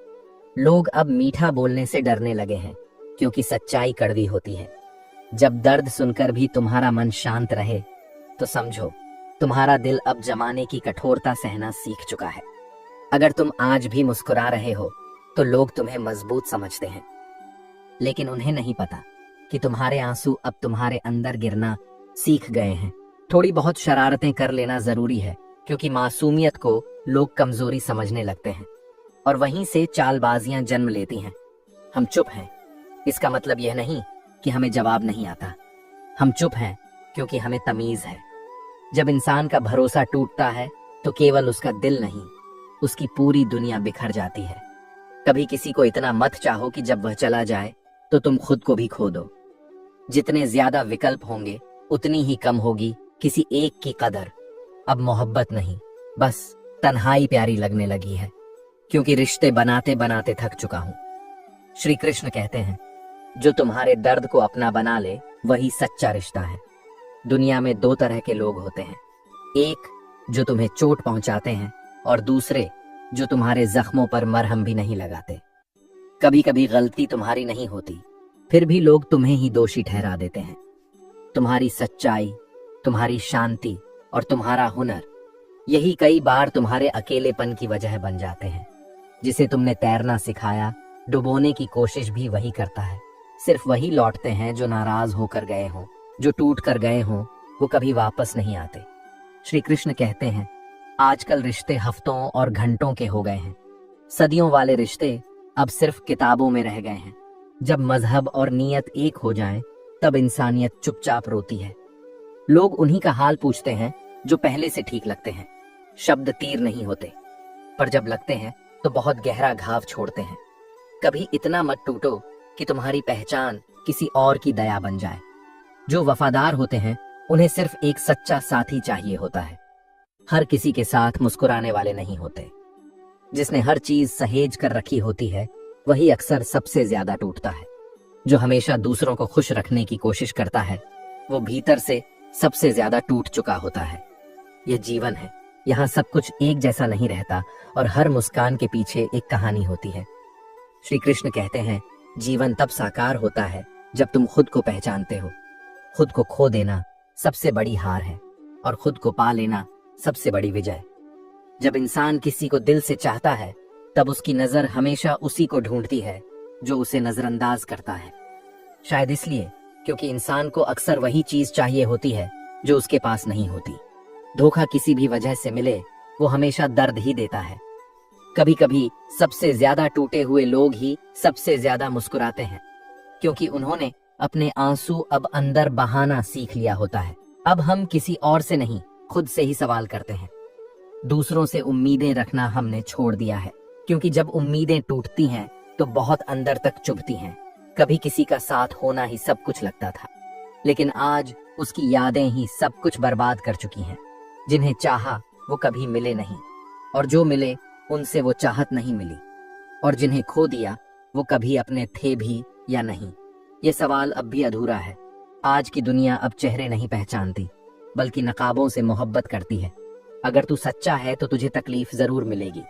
लोग अब मीठा बोलने से डरने लगे हैं, क्योंकि सच्चाई कड़वी होती है। जब दर्द सुनकर भी तुम्हारा मन शांत रहे, तो समझो तुम्हारा दिल अब जमाने की कठोरता सहना सीख चुका है। अगर तुम आज भी मुस्कुरा रहे हो तो लोग तुम्हें मजबूत समझते हैं, लेकिन उन्हें नहीं पता कि तुम्हारे आंसू अब तुम्हारे अंदर गिरना सीख गए हैं। थोड़ी बहुत शरारतें कर लेना जरूरी है, क्योंकि मासूमियत को लोग कमजोरी समझने लगते हैं, और वहीं से चालबाजियां जन्म लेती हैं। हम चुप हैं, इसका मतलब यह नहीं कि हमें जवाब नहीं आता। हम चुप हैं क्योंकि हमें तमीज है। जब इंसान का भरोसा टूटता है तो केवल उसका दिल नहीं, उसकी पूरी दुनिया बिखर जाती है। कभी किसी को इतना मत चाहो कि जब वह चला जाए तो तुम खुद को भी खो दो। जितने ज्यादा विकल्प होंगे उतनी ही कम होगी किसी एक की कदर। अब मोहब्बत नहीं, बस तन्हाई प्यारी लगने लगी है, क्योंकि रिश्ते बनाते बनाते थक चुका हूं। श्री कृष्ण कहते हैं, जो तुम्हारे दर्द को अपना बना ले वही सच्चा रिश्ता है। दुनिया में दो तरह के लोग होते हैं, एक जो तुम्हें चोट पहुंचाते हैं, और दूसरे जो तुम्हारे जख्मों पर मरहम भी नहीं लगाते। कभी कभी गलती तुम्हारी नहीं होती, फिर भी लोग तुम्हें ही दोषी ठहरा देते हैं। तुम्हारी सच्चाई, तुम्हारी शांति और तुम्हारा हुनर, यही कई बार तुम्हारे अकेलेपन की वजह बन जाते हैं। जिसे तुमने तैरना सिखाया, डुबोने की कोशिश भी वही करता है। सिर्फ वही लौटते हैं जो नाराज होकर गए हों, जो टूट कर गए हों, वो कभी वापस नहीं आते। श्री कृष्ण कहते हैं, आजकल रिश्ते हफ्तों और घंटों के हो गए हैं। सदियों वाले रिश्ते अब सिर्फ किताबों में रह गए हैं। जब मजहब और नीयत एक हो जाएं, तब इंसानियत चुपचाप रोती है। लोग उन्हीं का हाल पूछते हैं जो पहले से ठीक लगते हैं। शब्द तीर नहीं होते, पर जब लगते हैं तो बहुत गहरा घाव छोड़ते हैं। कभी इतना मत टूटो कि तुम्हारी पहचान किसी और की दया बन जाए। जो वफादार होते हैं उन्हें सिर्फ एक सच्चा साथी चाहिए होता है। हर किसी के साथ मुस्कुराने वाले नहीं होते। जिसने हर चीज सहेज कर रखी होती है वही अक्सर सबसे ज्यादा टूटता है। जो हमेशा दूसरों को खुश रखने की कोशिश करता है वो भीतर से सबसे ज्यादा टूट चुका होता है। यह जीवन है, यहाँ सब कुछ एक जैसा नहीं रहता, और हर मुस्कान के पीछे एक कहानी होती है। श्री कृष्ण कहते हैं, जीवन तब साकार होता है जब तुम खुद को पहचानते हो। खुद को खो देना सबसे बड़ी हार है, और खुद को पा लेना सबसे बड़ी विजय। जब इंसान किसी को दिल से चाहता है तब उसकी नजर हमेशा उसी को ढूंढती है जो उसे नजरअंदाज करता है। शायद इसलिए क्योंकि इंसान को अक्सर वही चीज चाहिए होती है जो उसके पास नहीं होती। धोखा किसी भी वजह से मिले वो हमेशा दर्द ही देता है। कभी कभी सबसे ज्यादा टूटे हुए लोग ही सबसे ज्यादा मुस्कुराते हैं, क्योंकि उन्होंने अपने आंसू अब अंदर बहाना सीख लिया होता है। अब हम किसी और से नहीं, खुद से ही सवाल करते हैं। दूसरों से उम्मीदें रखना हमने छोड़ दिया है, क्योंकि जब उम्मीदें टूटती हैं तो बहुत अंदर तक चुभती हैं। कभी किसी का साथ होना ही सब कुछ लगता था, लेकिन आज उसकी यादें ही सब कुछ बर्बाद कर चुकी हैं। जिन्हें चाहा वो कभी मिले नहीं, और जो मिले उनसे वो चाहत नहीं मिली, और जिन्हें खो दिया वो कभी अपने थे भी या नहीं। ये सवाल अब भी अधूरा है। आज की दुनिया अब चेहरे नहीं पहचानती, बल्कि नकाबों से मोहब्बत करती है। अगर तू सच्चा है तो तुझे तकलीफ जरूर मिलेगी,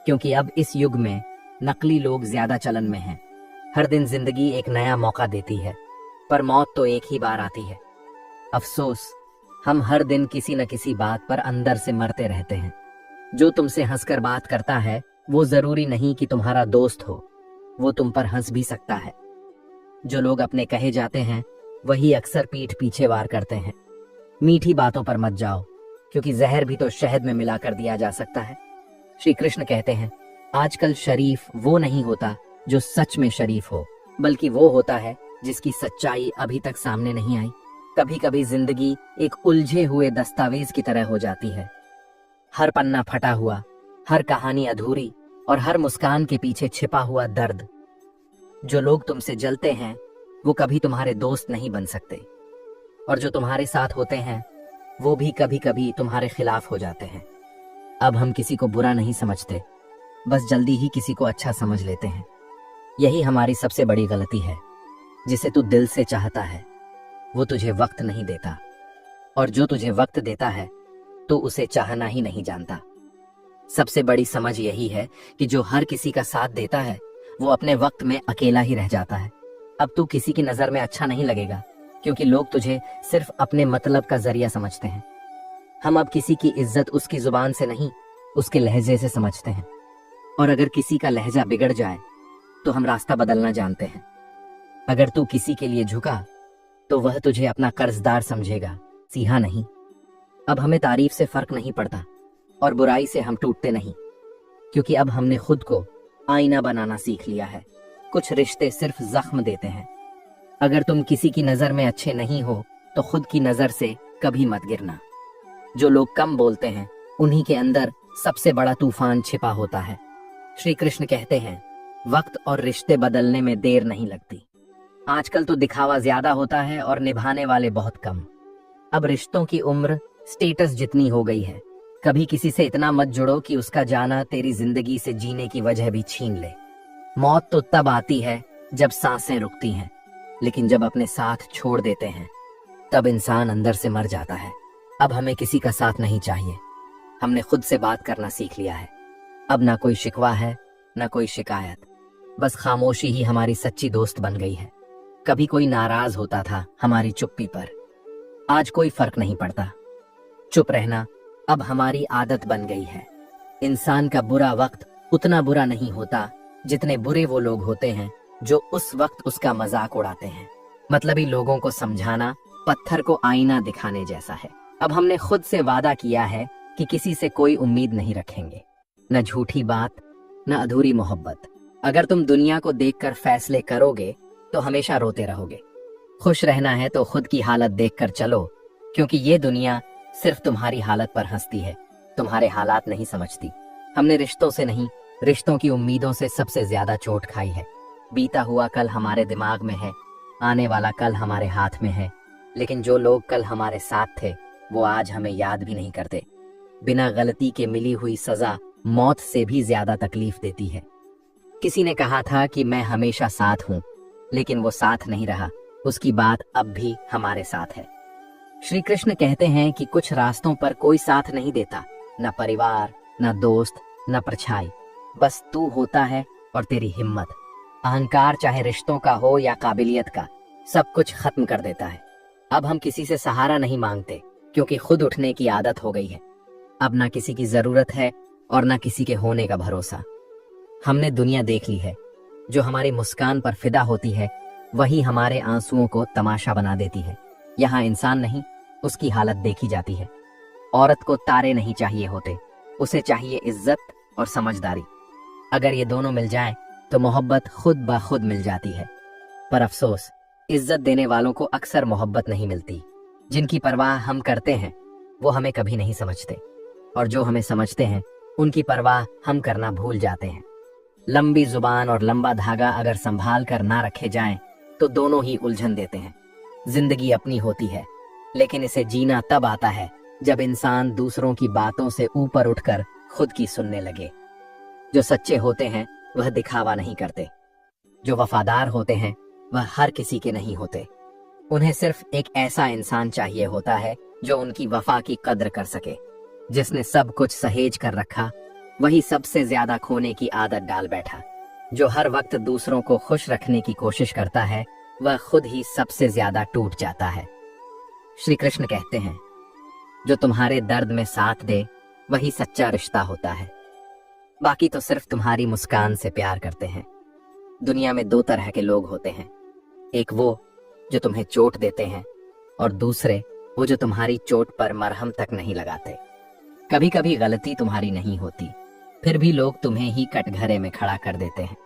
क्योंकि अब इस युग में नकली लोग ज्यादा चलन में हैं। हर दिन जिंदगी एक नया मौका देती है, पर मौत तो एक ही बार आती है। अफसोस, हम हर दिन किसी न किसी बात पर अंदर से मरते रहते हैं। जो तुमसे हंसकर बात करता है वो जरूरी नहीं कि तुम्हारा दोस्त हो, वो तुम पर हंस भी सकता है। जो लोग अपने कहे जाते हैं वही अक्सर पीठ पीछे वार करते हैं। मीठी बातों पर मत जाओ, क्योंकि जहर भी तो शहद में मिला कर दिया जा सकता है। श्री कृष्ण कहते हैं, आजकल शरीफ वो नहीं होता जो सच में शरीफ हो, बल्कि वो होता है जिसकी सच्चाई अभी तक सामने नहीं आई। कभी कभी जिंदगी एक उलझे हुए दस्तावेज की तरह हो जाती है। हर पन्ना फटा हुआ, हर कहानी अधूरी, और हर मुस्कान के पीछे छिपा हुआ दर्द। जो लोग तुमसे जलते हैं वो कभी तुम्हारे दोस्त नहीं बन सकते, और जो तुम्हारे साथ होते हैं वो भी कभी कभी तुम्हारे खिलाफ हो जाते हैं। अब हम किसी को बुरा नहीं समझते, बस जल्दी ही किसी को अच्छा समझ लेते हैं। यही हमारी सबसे बड़ी गलती है। जिसे तू दिल से चाहता है वो तुझे वक्त नहीं देता, और जो तुझे वक्त देता है तो उसे चाहना ही नहीं जानता। सबसे बड़ी समझ यही है कि जो हर किसी का साथ देता है वो अपने वक्त में अकेला ही रह जाता है। अब तू किसी की नजर में अच्छा नहीं लगेगा, क्योंकि लोग तुझे सिर्फ अपने मतलब का जरिया समझते हैं। हम अब किसी की इज्जत उसकी जुबान से नहीं, उसके लहजे से समझते हैं। और अगर किसी का लहजा बिगड़ जाए तो हम रास्ता बदलना जानते हैं। अगर तू किसी के लिए झुका तो वह तुझे अपना कर्जदार समझेगा, सीहा नहीं। अब हमें तारीफ से फर्क नहीं पड़ता, और बुराई से हम टूटते नहीं, क्योंकि अब हमने खुद को आईना बनाना सीख लिया है। कुछ रिश्ते सिर्फ जख्म देते हैं। अगर तुम किसी की नजर में अच्छे नहीं हो तो खुद की नजर से कभी मत गिरना। जो लोग कम बोलते हैं उन्हीं के अंदर सबसे बड़ा तूफान छिपा होता है। श्री कृष्ण कहते हैं, वक्त और रिश्ते बदलने में देर नहीं लगती। आजकल तो दिखावा ज्यादा होता है और निभाने वाले बहुत कम। अब रिश्तों की उम्र स्टेटस जितनी हो गई है। कभी किसी से इतना मत जुड़ो कि उसका जाना तेरी जिंदगी से जीने की वजह भी छीन ले। मौत तो तब आती है जब सांसें रुकती हैं, लेकिन जब अपने साथ छोड़ देते हैं तब इंसान अंदर से मर जाता है। अब हमें किसी का साथ नहीं चाहिए। हमने खुद से बात करना सीख लिया है। अब ना कोई शिकवा है, ना कोई शिकायत, बस खामोशी ही हमारी सच्ची दोस्त बन गई है। कभी कोई नाराज होता था हमारी चुप्पी पर, आज कोई फर्क नहीं पड़ता। चुप रहना अब हमारी आदत बन गई है। इंसान का बुरा वक्त उतना बुरा नहीं होता जितने बुरे वो लोग होते हैं जो उस वक्त उसका मजाक उड़ाते हैं। मतलबी लोगों को समझाना पत्थर को आईना दिखाने जैसा है। अब हमने खुद से वादा किया है कि किसी से कोई उम्मीद नहीं रखेंगे, न झूठी बात, न अधूरी मोहब्बत। अगर तुम दुनिया को देखकर फैसले करोगे तो हमेशा रोते रहोगे। खुश रहना है तो खुद की हालत देखकर चलो, क्योंकि ये दुनिया सिर्फ तुम्हारी हालत पर हंसती है, तुम्हारे हालात नहीं समझती। हमने रिश्तों से नहीं, रिश्तों की उम्मीदों से सबसे ज्यादा चोट खाई है। बीता हुआ कल हमारे दिमाग में है, आने वाला कल हमारे हाथ में है, लेकिन जो लोग कल हमारे साथ थे वो आज हमें याद भी नहीं करते। बिना गलती के मिली हुई सजा मौत से भी ज्यादा तकलीफ देती है। किसी ने कहा था कि मैं हमेशा साथ हूँ, लेकिन वो साथ नहीं रहा। उसकी बात अब भी हमारे साथ है। श्री कृष्ण कहते हैं कि कुछ रास्तों पर कोई साथ नहीं देता, न परिवार, न दोस्त, न परछाई, बस तू होता है और तेरी हिम्मत। अहंकार चाहे रिश्तों का हो या काबिलियत का, सब कुछ खत्म कर देता है। अब हम किसी से सहारा नहीं मांगते, क्योंकि खुद उठने की आदत हो गई है। अब ना किसी की जरूरत है और ना किसी के होने का भरोसा। हमने दुनिया देख ली है। जो हमारी मुस्कान पर फिदा होती है वही हमारे आंसुओं को तमाशा बना देती है। यहाँ इंसान नहीं, उसकी हालत देखी जाती है। औरत को तारे नहीं चाहिए होते, उसे चाहिए इज्जत और समझदारी। अगर ये दोनों मिल जाएं तो मोहब्बत खुद ब खुद मिल जाती है। पर अफसोस, इज्जत देने वालों को अक्सर मोहब्बत नहीं मिलती। जिनकी परवाह हम करते हैं वो हमें कभी नहीं समझते, और जो हमें समझते हैं उनकी परवाह हम करना भूल जाते हैं। लंबी जुबान और लंबा धागा अगर संभाल कर ना रखे जाएं तो दोनों ही उलझन देते हैं। जिंदगी अपनी होती है, लेकिन इसे जीना तब आता है जब इंसान दूसरों की बातों से ऊपर उठकर खुद की सुनने लगे। जो सच्चे होते हैं वह दिखावा नहीं करते। जो वफादार होते हैं वह हर किसी के नहीं होते। उन्हें सिर्फ एक ऐसा इंसान चाहिए होता है जो उनकी वफा की कद्र कर सके। जिसने सब कुछ सहेज कर रखा वही सबसे ज्यादा खोने की आदत डाल बैठा। जो हर वक्त दूसरों को खुश रखने की कोशिश करता है वह खुद ही सबसे ज्यादा टूट जाता है। श्री कृष्ण कहते हैं, जो तुम्हारे दर्द में साथ दे वही सच्चा रिश्ता होता है। बाकी तो सिर्फ तुम्हारी मुस्कान से प्यार करते हैं। दुनिया में दो तरह के लोग होते हैं, एक वो जो तुम्हें चोट देते हैं और दूसरे वो जो तुम्हारी चोट पर मरहम तक नहीं लगाते। कभी कभी गलती तुम्हारी नहीं होती, फिर भी लोग तुम्हें ही कटघरे में खड़ा कर देते हैं।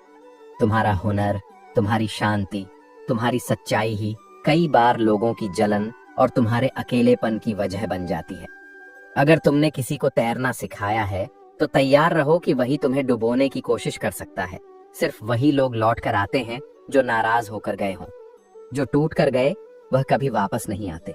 तुम्हारा हुनर, तुम्हारी शांति, तुम्हारी सच्चाई ही कई बार लोगों की जलन और तुम्हारे अकेलेपन की वजह बन जाती है। अगर तुमने किसी को तैरना सिखाया है तो तैयार रहो कि वही तुम्हें डुबोने की कोशिश कर सकता है। सिर्फ वही लोग लौट कर आते हैं जो नाराज होकर गए हों। जो टूट कर गए वह कभी वापस नहीं आते।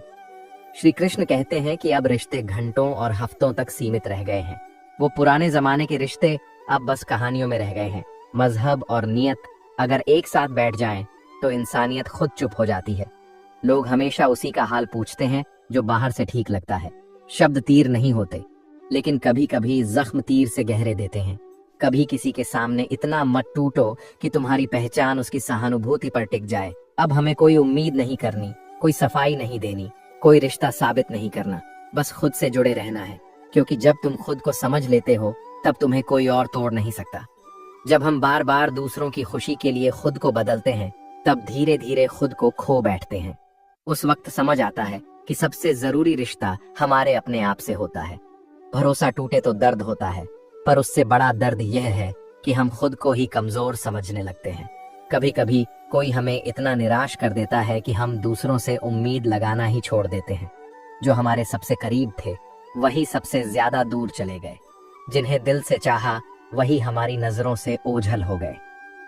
श्री कृष्ण कहते हैं कि अब रिश्ते घंटों और हफ्तों तक सीमित रह गए हैं। वो पुराने जमाने के रिश्ते अब बस कहानियों में रह गए हैं। मजहब और नियत अगर एक साथ बैठ जाएं तो इंसानियत खुद चुप हो जाती है। लोग हमेशा उसी का हाल पूछते हैं जो बाहर से ठीक लगता है। शब्द तीर नहीं होते, लेकिन कभी कभी जख्म तीर से गहरे देते हैं। कभी किसी के सामने इतना मत टूटो कि तुम्हारी पहचान उसकी सहानुभूति पर टिक जाए। अब हमें कोई उम्मीद नहीं करनी, कोई सफाई नहीं देनी, कोई रिश्ता साबित नहीं करना, बस खुद से जुड़े रहना है। क्योंकि जब तुम खुद को समझ लेते हो तब तुम्हें कोई और तोड़ नहीं सकता। जब हम बार बार दूसरों की खुशी के लिए खुद को बदलते हैं तब धीरे धीरे खुद को खो बैठते हैं। उस वक्त समझ आता है कि सबसे जरूरी रिश्ता हमारे अपने आप से होता है। भरोसा टूटे तो दर्द होता है, पर उससे बड़ा दर्द यह है कि हम खुद को ही कमजोर समझने लगते हैं। कभी कभी कोई हमें इतना निराश कर देता है कि हम दूसरों से उम्मीद लगाना ही छोड़ देते हैं। जो हमारे सबसे करीब थे वही सबसे ज्यादा दूर चले गए। जिन्हें दिल से चाहा वही हमारी नजरों से ओझल हो गए।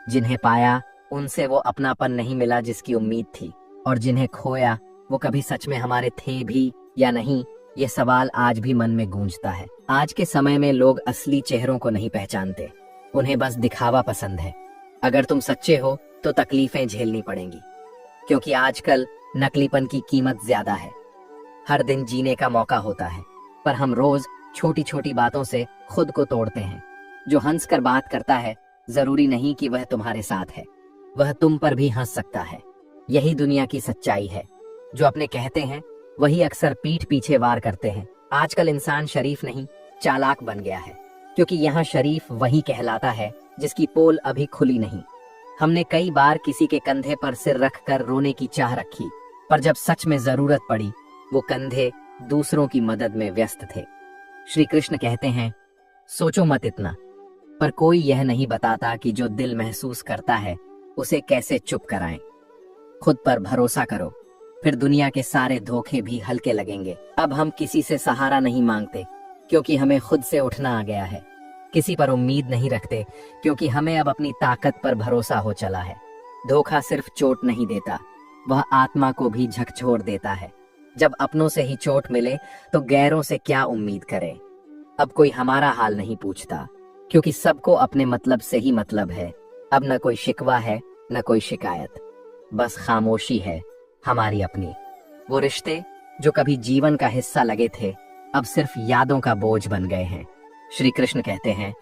जिन्हें पाया उनसे वो अपनापन नहीं मिला जिसकी उम्मीद थी, और जिन्हें खोया वो कभी सच में हमारे थे भी या नहीं, ये सवाल आज भी मन में गूंजता है। आज के समय में लोग असली चेहरों को नहीं पहचानते, उन्हें बस दिखावा पसंद है। अगर तुम सच्चे हो तो तकलीफें झेलनी पड़ेंगी, क्योंकि आजकल नकलीपन की कीमत ज्यादा है। हर दिन जीने का मौका होता है, पर हम रोज छोटी छोटी बातों से खुद को तोड़ते हैं। जो हंस कर बात करता है जरूरी नहीं कि वह तुम्हारे साथ है, वह तुम पर भी हंस सकता है। यही दुनिया की सच्चाई है। जो अपने कहते हैं वही अक्सर पीठ पीछे वार करते हैं। आजकल इंसान शरीफ नहीं चालाक बन गया है, क्योंकि यहाँ शरीफ वही कहलाता है जिसकी पोल अभी खुली नहीं। हमने कई बार किसी के कंधे पर सिर रख कर रोने की चाह रखी, पर जब सच में जरूरत पड़ी वो कंधे दूसरों की मदद में व्यस्त थे। श्री कृष्ण कहते हैं, सोचो मत इतना, पर कोई यह नहीं बताता कि जो दिल महसूस करता है उसे कैसे चुप कराएं। खुद पर भरोसा करो, फिर दुनिया के सारे धोखे भी हल्के लगेंगे। अब हम किसी से सहारा नहीं मांगते, क्योंकि हमें खुद से उठना आ गया है। किसी पर उम्मीद नहीं रखते, क्योंकि हमें अब अपनी ताकत पर भरोसा हो चला है। धोखा सिर्फ चोट नहीं देता, वह आत्मा को भी झकझोर देता है। जब अपनों से ही चोट मिले तो गैरों से क्या उम्मीद करें। अब कोई हमारा हाल नहीं पूछता, क्योंकि सबको अपने मतलब से ही मतलब है। अब न कोई शिकवा है न कोई शिकायत, बस खामोशी है हमारी अपनी। वो रिश्ते जो कभी जीवन का हिस्सा लगे थे अब सिर्फ यादों का बोझ बन गए हैं। श्री कृष्ण कहते हैं,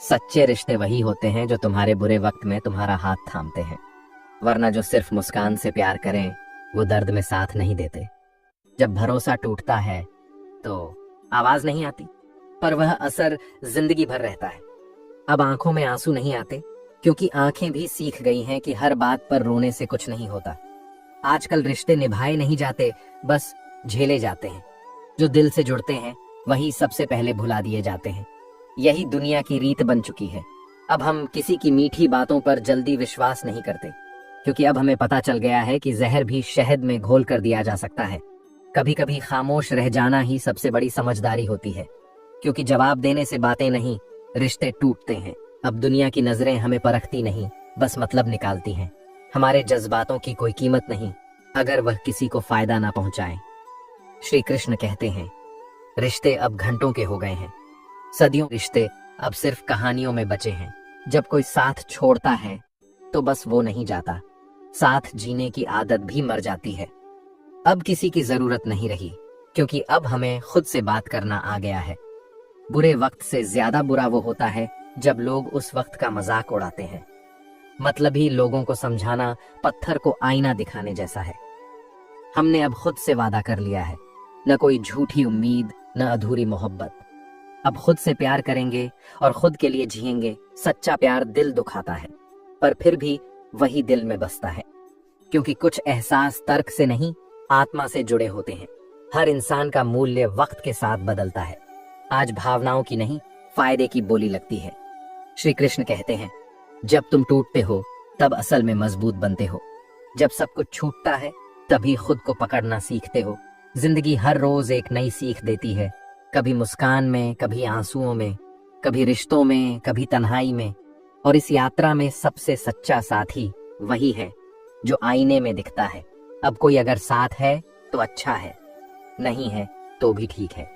सच्चे रिश्ते वही होते हैं जो तुम्हारे बुरे वक्त में तुम्हारा हाथ थामते हैं, वरना जो सिर्फ मुस्कान से प्यार करें वो दर्द में साथ नहीं देते। जब भरोसा टूटता है तो आवाज नहीं आती, पर वह असर जिंदगी भर रहता है। अब आंखों में आंसू नहीं आते, क्योंकि आंखें भी सीख गई हैं कि हर बात पर रोने से कुछ नहीं होता। आजकल रिश्ते निभाए नहीं जाते, बस झेले जाते हैं। जो दिल से जुड़ते हैं वही सबसे पहले भुला दिए जाते हैं। यही दुनिया की रीत बन चुकी है। अब हम किसी की मीठी बातों पर जल्दी विश्वास नहीं करते, क्योंकि अब हमें पता चल गया है कि जहर भी शहद में घोल कर दिया जा सकता है। कभी कभी खामोश रह जाना ही सबसे बड़ी समझदारी होती है, क्योंकि जवाब देने से बातें नहीं, रिश्ते टूटते हैं। अब दुनिया की नजरें हमें परखती नहीं, बस मतलब निकालती हैं। हमारे जज्बातों की कोई कीमत नहीं, अगर वह किसी को फायदा ना पहुंचाए। श्री कृष्ण कहते हैं, रिश्ते अब घंटों के हो गए हैं, सदियों रिश्ते अब सिर्फ कहानियों में बचे हैं। जब कोई साथ छोड़ता है तो बस वो नहीं जाता, साथ जीने की आदत भी मर जाती है। अब किसी की जरूरत नहीं रही, क्योंकि अब हमें खुद से बात करना आ गया है। बुरे वक्त से ज्यादा बुरा वो होता है जब लोग उस वक्त का मजाक उड़ाते हैं। मतलबी लोगों को समझाना पत्थर को आईना दिखाने जैसा है। हमने अब खुद से वादा कर लिया है, न कोई झूठी उम्मीद, न अधूरी मोहब्बत। अब खुद से प्यार करेंगे और खुद के लिए जिएंगे। सच्चा प्यार दिल दुखाता है, पर फिर भी वही दिल में बसता है, क्योंकि कुछ एहसास तर्क से नहीं, आत्मा से जुड़े होते हैं। हर इंसान का मूल्य वक्त के साथ बदलता है। आज भावनाओं की नहीं, फायदे की बोली लगती है। श्री कृष्ण कहते हैं, जब तुम टूटते हो तब असल में मजबूत बनते हो। जब सब कुछ छूटता है तभी खुद को पकड़ना सीखते हो। जिंदगी हर रोज एक नई सीख देती है, कभी मुस्कान में, कभी आंसुओं में, कभी रिश्तों में, कभी तन्हाई में। और इस यात्रा में सबसे सच्चा साथी वही है जो आईने में दिखता है। अब कोई अगर साथ है तो अच्छा है, नहीं है तो भी ठीक है,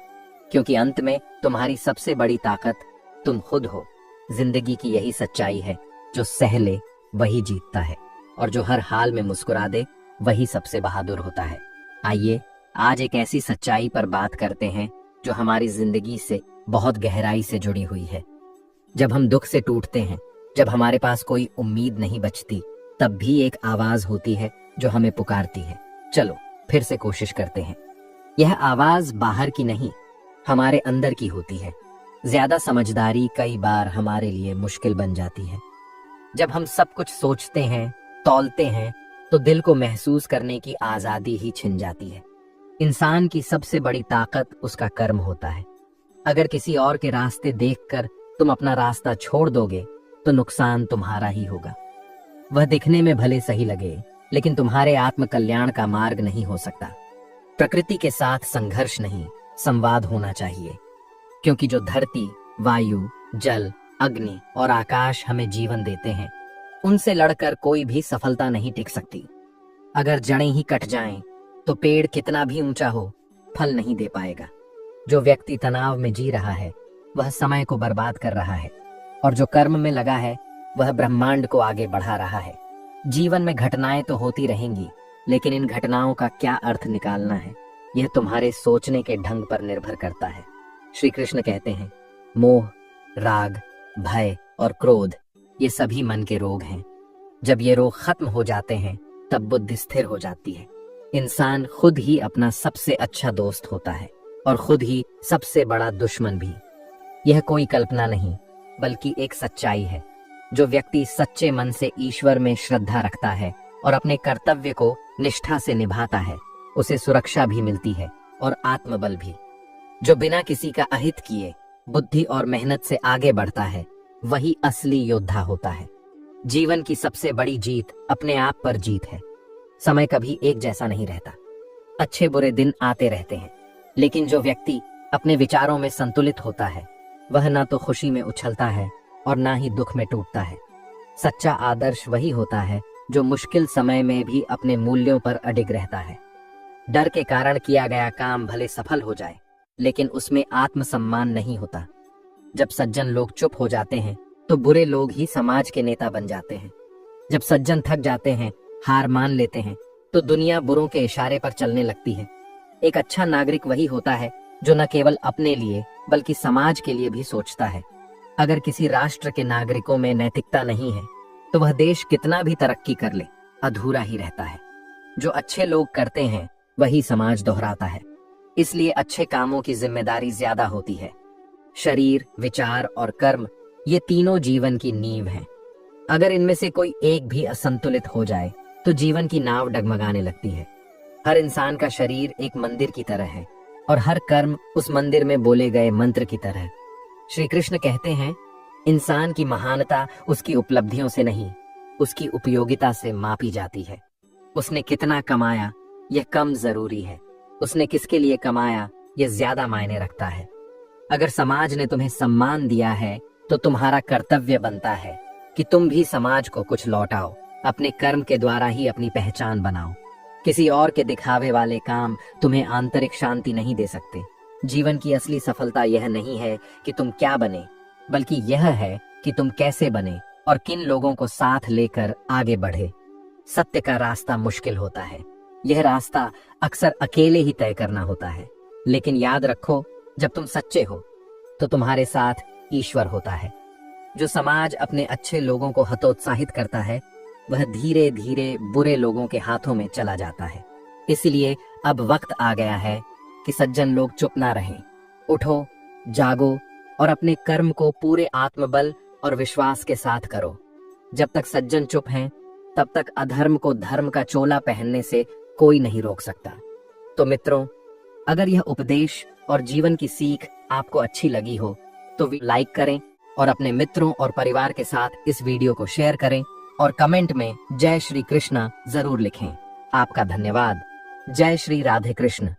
क्योंकि अंत में तुम्हारी सबसे बड़ी ताकत तुम खुद हो। जिंदगी की यही सच्चाई है, जो सह ले वही जीतता है, और जो हर हाल में मुस्कुरा दे वही सबसे बहादुर होता है। आइए आज एक ऐसी सच्चाई पर बात करते हैं जो हमारी जिंदगी से बहुत गहराई से जुड़ी हुई है। जब हम दुख से टूटते हैं, जब हमारे पास कोई उम्मीद नहीं बचती, तब भी एक आवाज होती है जो हमें पुकारती है। चलो फिर से कोशिश करते हैं। यह आवाज बाहर की नहीं, हमारे अंदर की होती है। ज्यादा समझदारी कई बार हमारे लिए मुश्किल बन जाती है। जब हम सब कुछ सोचते हैं, तौलते हैं, तो दिल को महसूस करने की आजादी ही छिन जाती है। इंसान की सबसे बड़ी ताकत उसका कर्म होता है। अगर किसी और के रास्ते देखकर तुम अपना रास्ता छोड़ दोगे तो नुकसान तुम्हारा ही होगा। वह दिखने में भले सही लगे, लेकिन तुम्हारे आत्म कल्याण का मार्ग नहीं हो सकता। प्रकृति के साथ संघर्ष नहीं, संवाद होना चाहिए, क्योंकि जो धरती, वायु, जल, अग्नि और आकाश हमें जीवन देते हैं, उनसे लड़कर कोई भी सफलता नहीं टिक सकती। अगर जड़ें ही कट जाएं, तो पेड़ कितना भी ऊंचा हो, फल नहीं दे पाएगा। जो व्यक्ति तनाव में जी रहा है, वह समय को बर्बाद कर रहा है, और जो कर्म में लगा है, वह ब्रह्मांड को आगे बढ़ा रहा है। जीवन में घटनाएं तो होती रहेंगी, लेकिन इन घटनाओं का क्या अर्थ निकालना है, यह तुम्हारे सोचने के ढंग पर निर्भर करता है। श्री कृष्ण कहते हैं, मोह, राग, भय और क्रोध ये सभी मन के रोग हैं। जब ये रोग खत्म हो जाते हैं, तब बुद्धि स्थिर हो जाती है। इंसान खुद ही अपना सबसे अच्छा दोस्त होता है, और खुद ही सबसे बड़ा दुश्मन भी। यह कोई कल्पना नहीं, बल्कि एक सच्चाई है। जो व्यक्ति सच्चे मन से ईश्वर में श्रद्धा रखता है और अपने कर्तव्य को निष्ठा से निभाता है, उसे सुरक्षा भी मिलती है और आत्मबल भी। जो बिना किसी का अहित किए बुद्धि और मेहनत से आगे बढ़ता है, वही असली योद्धा होता है। जीवन की सबसे बड़ी जीत अपने आप पर जीत है। समय कभी एक जैसा नहीं रहता, अच्छे बुरे दिन आते रहते हैं, लेकिन जो व्यक्ति अपने विचारों में संतुलित होता है, वह ना तो खुशी में उछलता है और ना ही दुख में टूटता है। सच्चा आदर्श वही होता है जो मुश्किल समय में भी अपने मूल्यों पर अडिग रहता है। डर के कारण किया गया काम भले सफल हो जाए, लेकिन उसमें आत्मसम्मान नहीं होता। जब सज्जन लोग चुप हो जाते हैं, तो बुरे लोग ही समाज के नेता बन जाते हैं। जब सज्जन थक जाते हैं, हार मान लेते हैं, तो दुनिया बुरों के इशारे पर चलने लगती है। एक अच्छा नागरिक वही होता है जो न केवल अपने लिए बल्कि समाज के लिए भी सोचता है। अगर किसी राष्ट्र के नागरिकों में नैतिकता नहीं है, तो वह देश कितना भी तरक्की कर ले, अधूरा ही रहता है। जो अच्छे लोग करते हैं, वही समाज दोहराता है। इसलिए अच्छे कामों की जिम्मेदारी ज्यादा होती है। शरीर, विचार और कर्म, ये तीनों जीवन की नींव हैं। अगर इनमें से कोई एक भी असंतुलित हो जाए तो जीवन की नाव डगमगाने लगती है। हर इंसान का शरीर एक मंदिर की तरह है और हर कर्म उस मंदिर में बोले गए मंत्र की तरह। श्री कृष्ण कहते हैं, इंसान की महानता उसकी उपलब्धियों से नहीं, उसकी उपयोगिता से मापी जाती है। उसने कितना कमाया यह कम जरूरी है, उसने किसके लिए कमाया यह ज्यादा मायने रखता है। अगर समाज ने तुम्हें सम्मान दिया है तो तुम्हारा कर्तव्य बनता है कि तुम भी समाज को कुछ लौटाओ। अपने कर्म के द्वारा ही अपनी पहचान बनाओ। किसी और के दिखावे वाले काम तुम्हें आंतरिक शांति नहीं दे सकते। जीवन की असली सफलता यह नहीं है कि तुम क्या बने, बल्कि यह है कि तुम कैसे बने और किन लोगों को साथ लेकर आगे बढ़े। सत्य का रास्ता मुश्किल होता है, यह रास्ता अक्सर अकेले ही तय करना होता है। लेकिन याद रखो, जब तुम सच्चे हो तो तुम्हारे साथ ईश्वर होता है। जो समाज अपने अच्छे लोगों को हतोत्साहित करता है वह धीरे धीरे बुरे लोगों के हाथों में चला जाता है। इसलिए अब वक्त आ गया है कि सज्जन लोग चुप ना रहें। उठो, जागो और अपने कर्म को पूरे आत्मबल और विश्वास के साथ करो। जब तक सज्जन चुप हैं, तब तक अधर्म को धर्म का चोला पहनने से कोई नहीं रोक सकता। तो मित्रों, अगर यह उपदेश और जीवन की सीख आपको अच्छी लगी हो तो लाइक करें और अपने मित्रों और परिवार के साथ इस वीडियो को शेयर करें और कमेंट में जय श्री कृष्ण जरूर लिखें। आपका धन्यवाद। जय श्री राधे कृष्ण।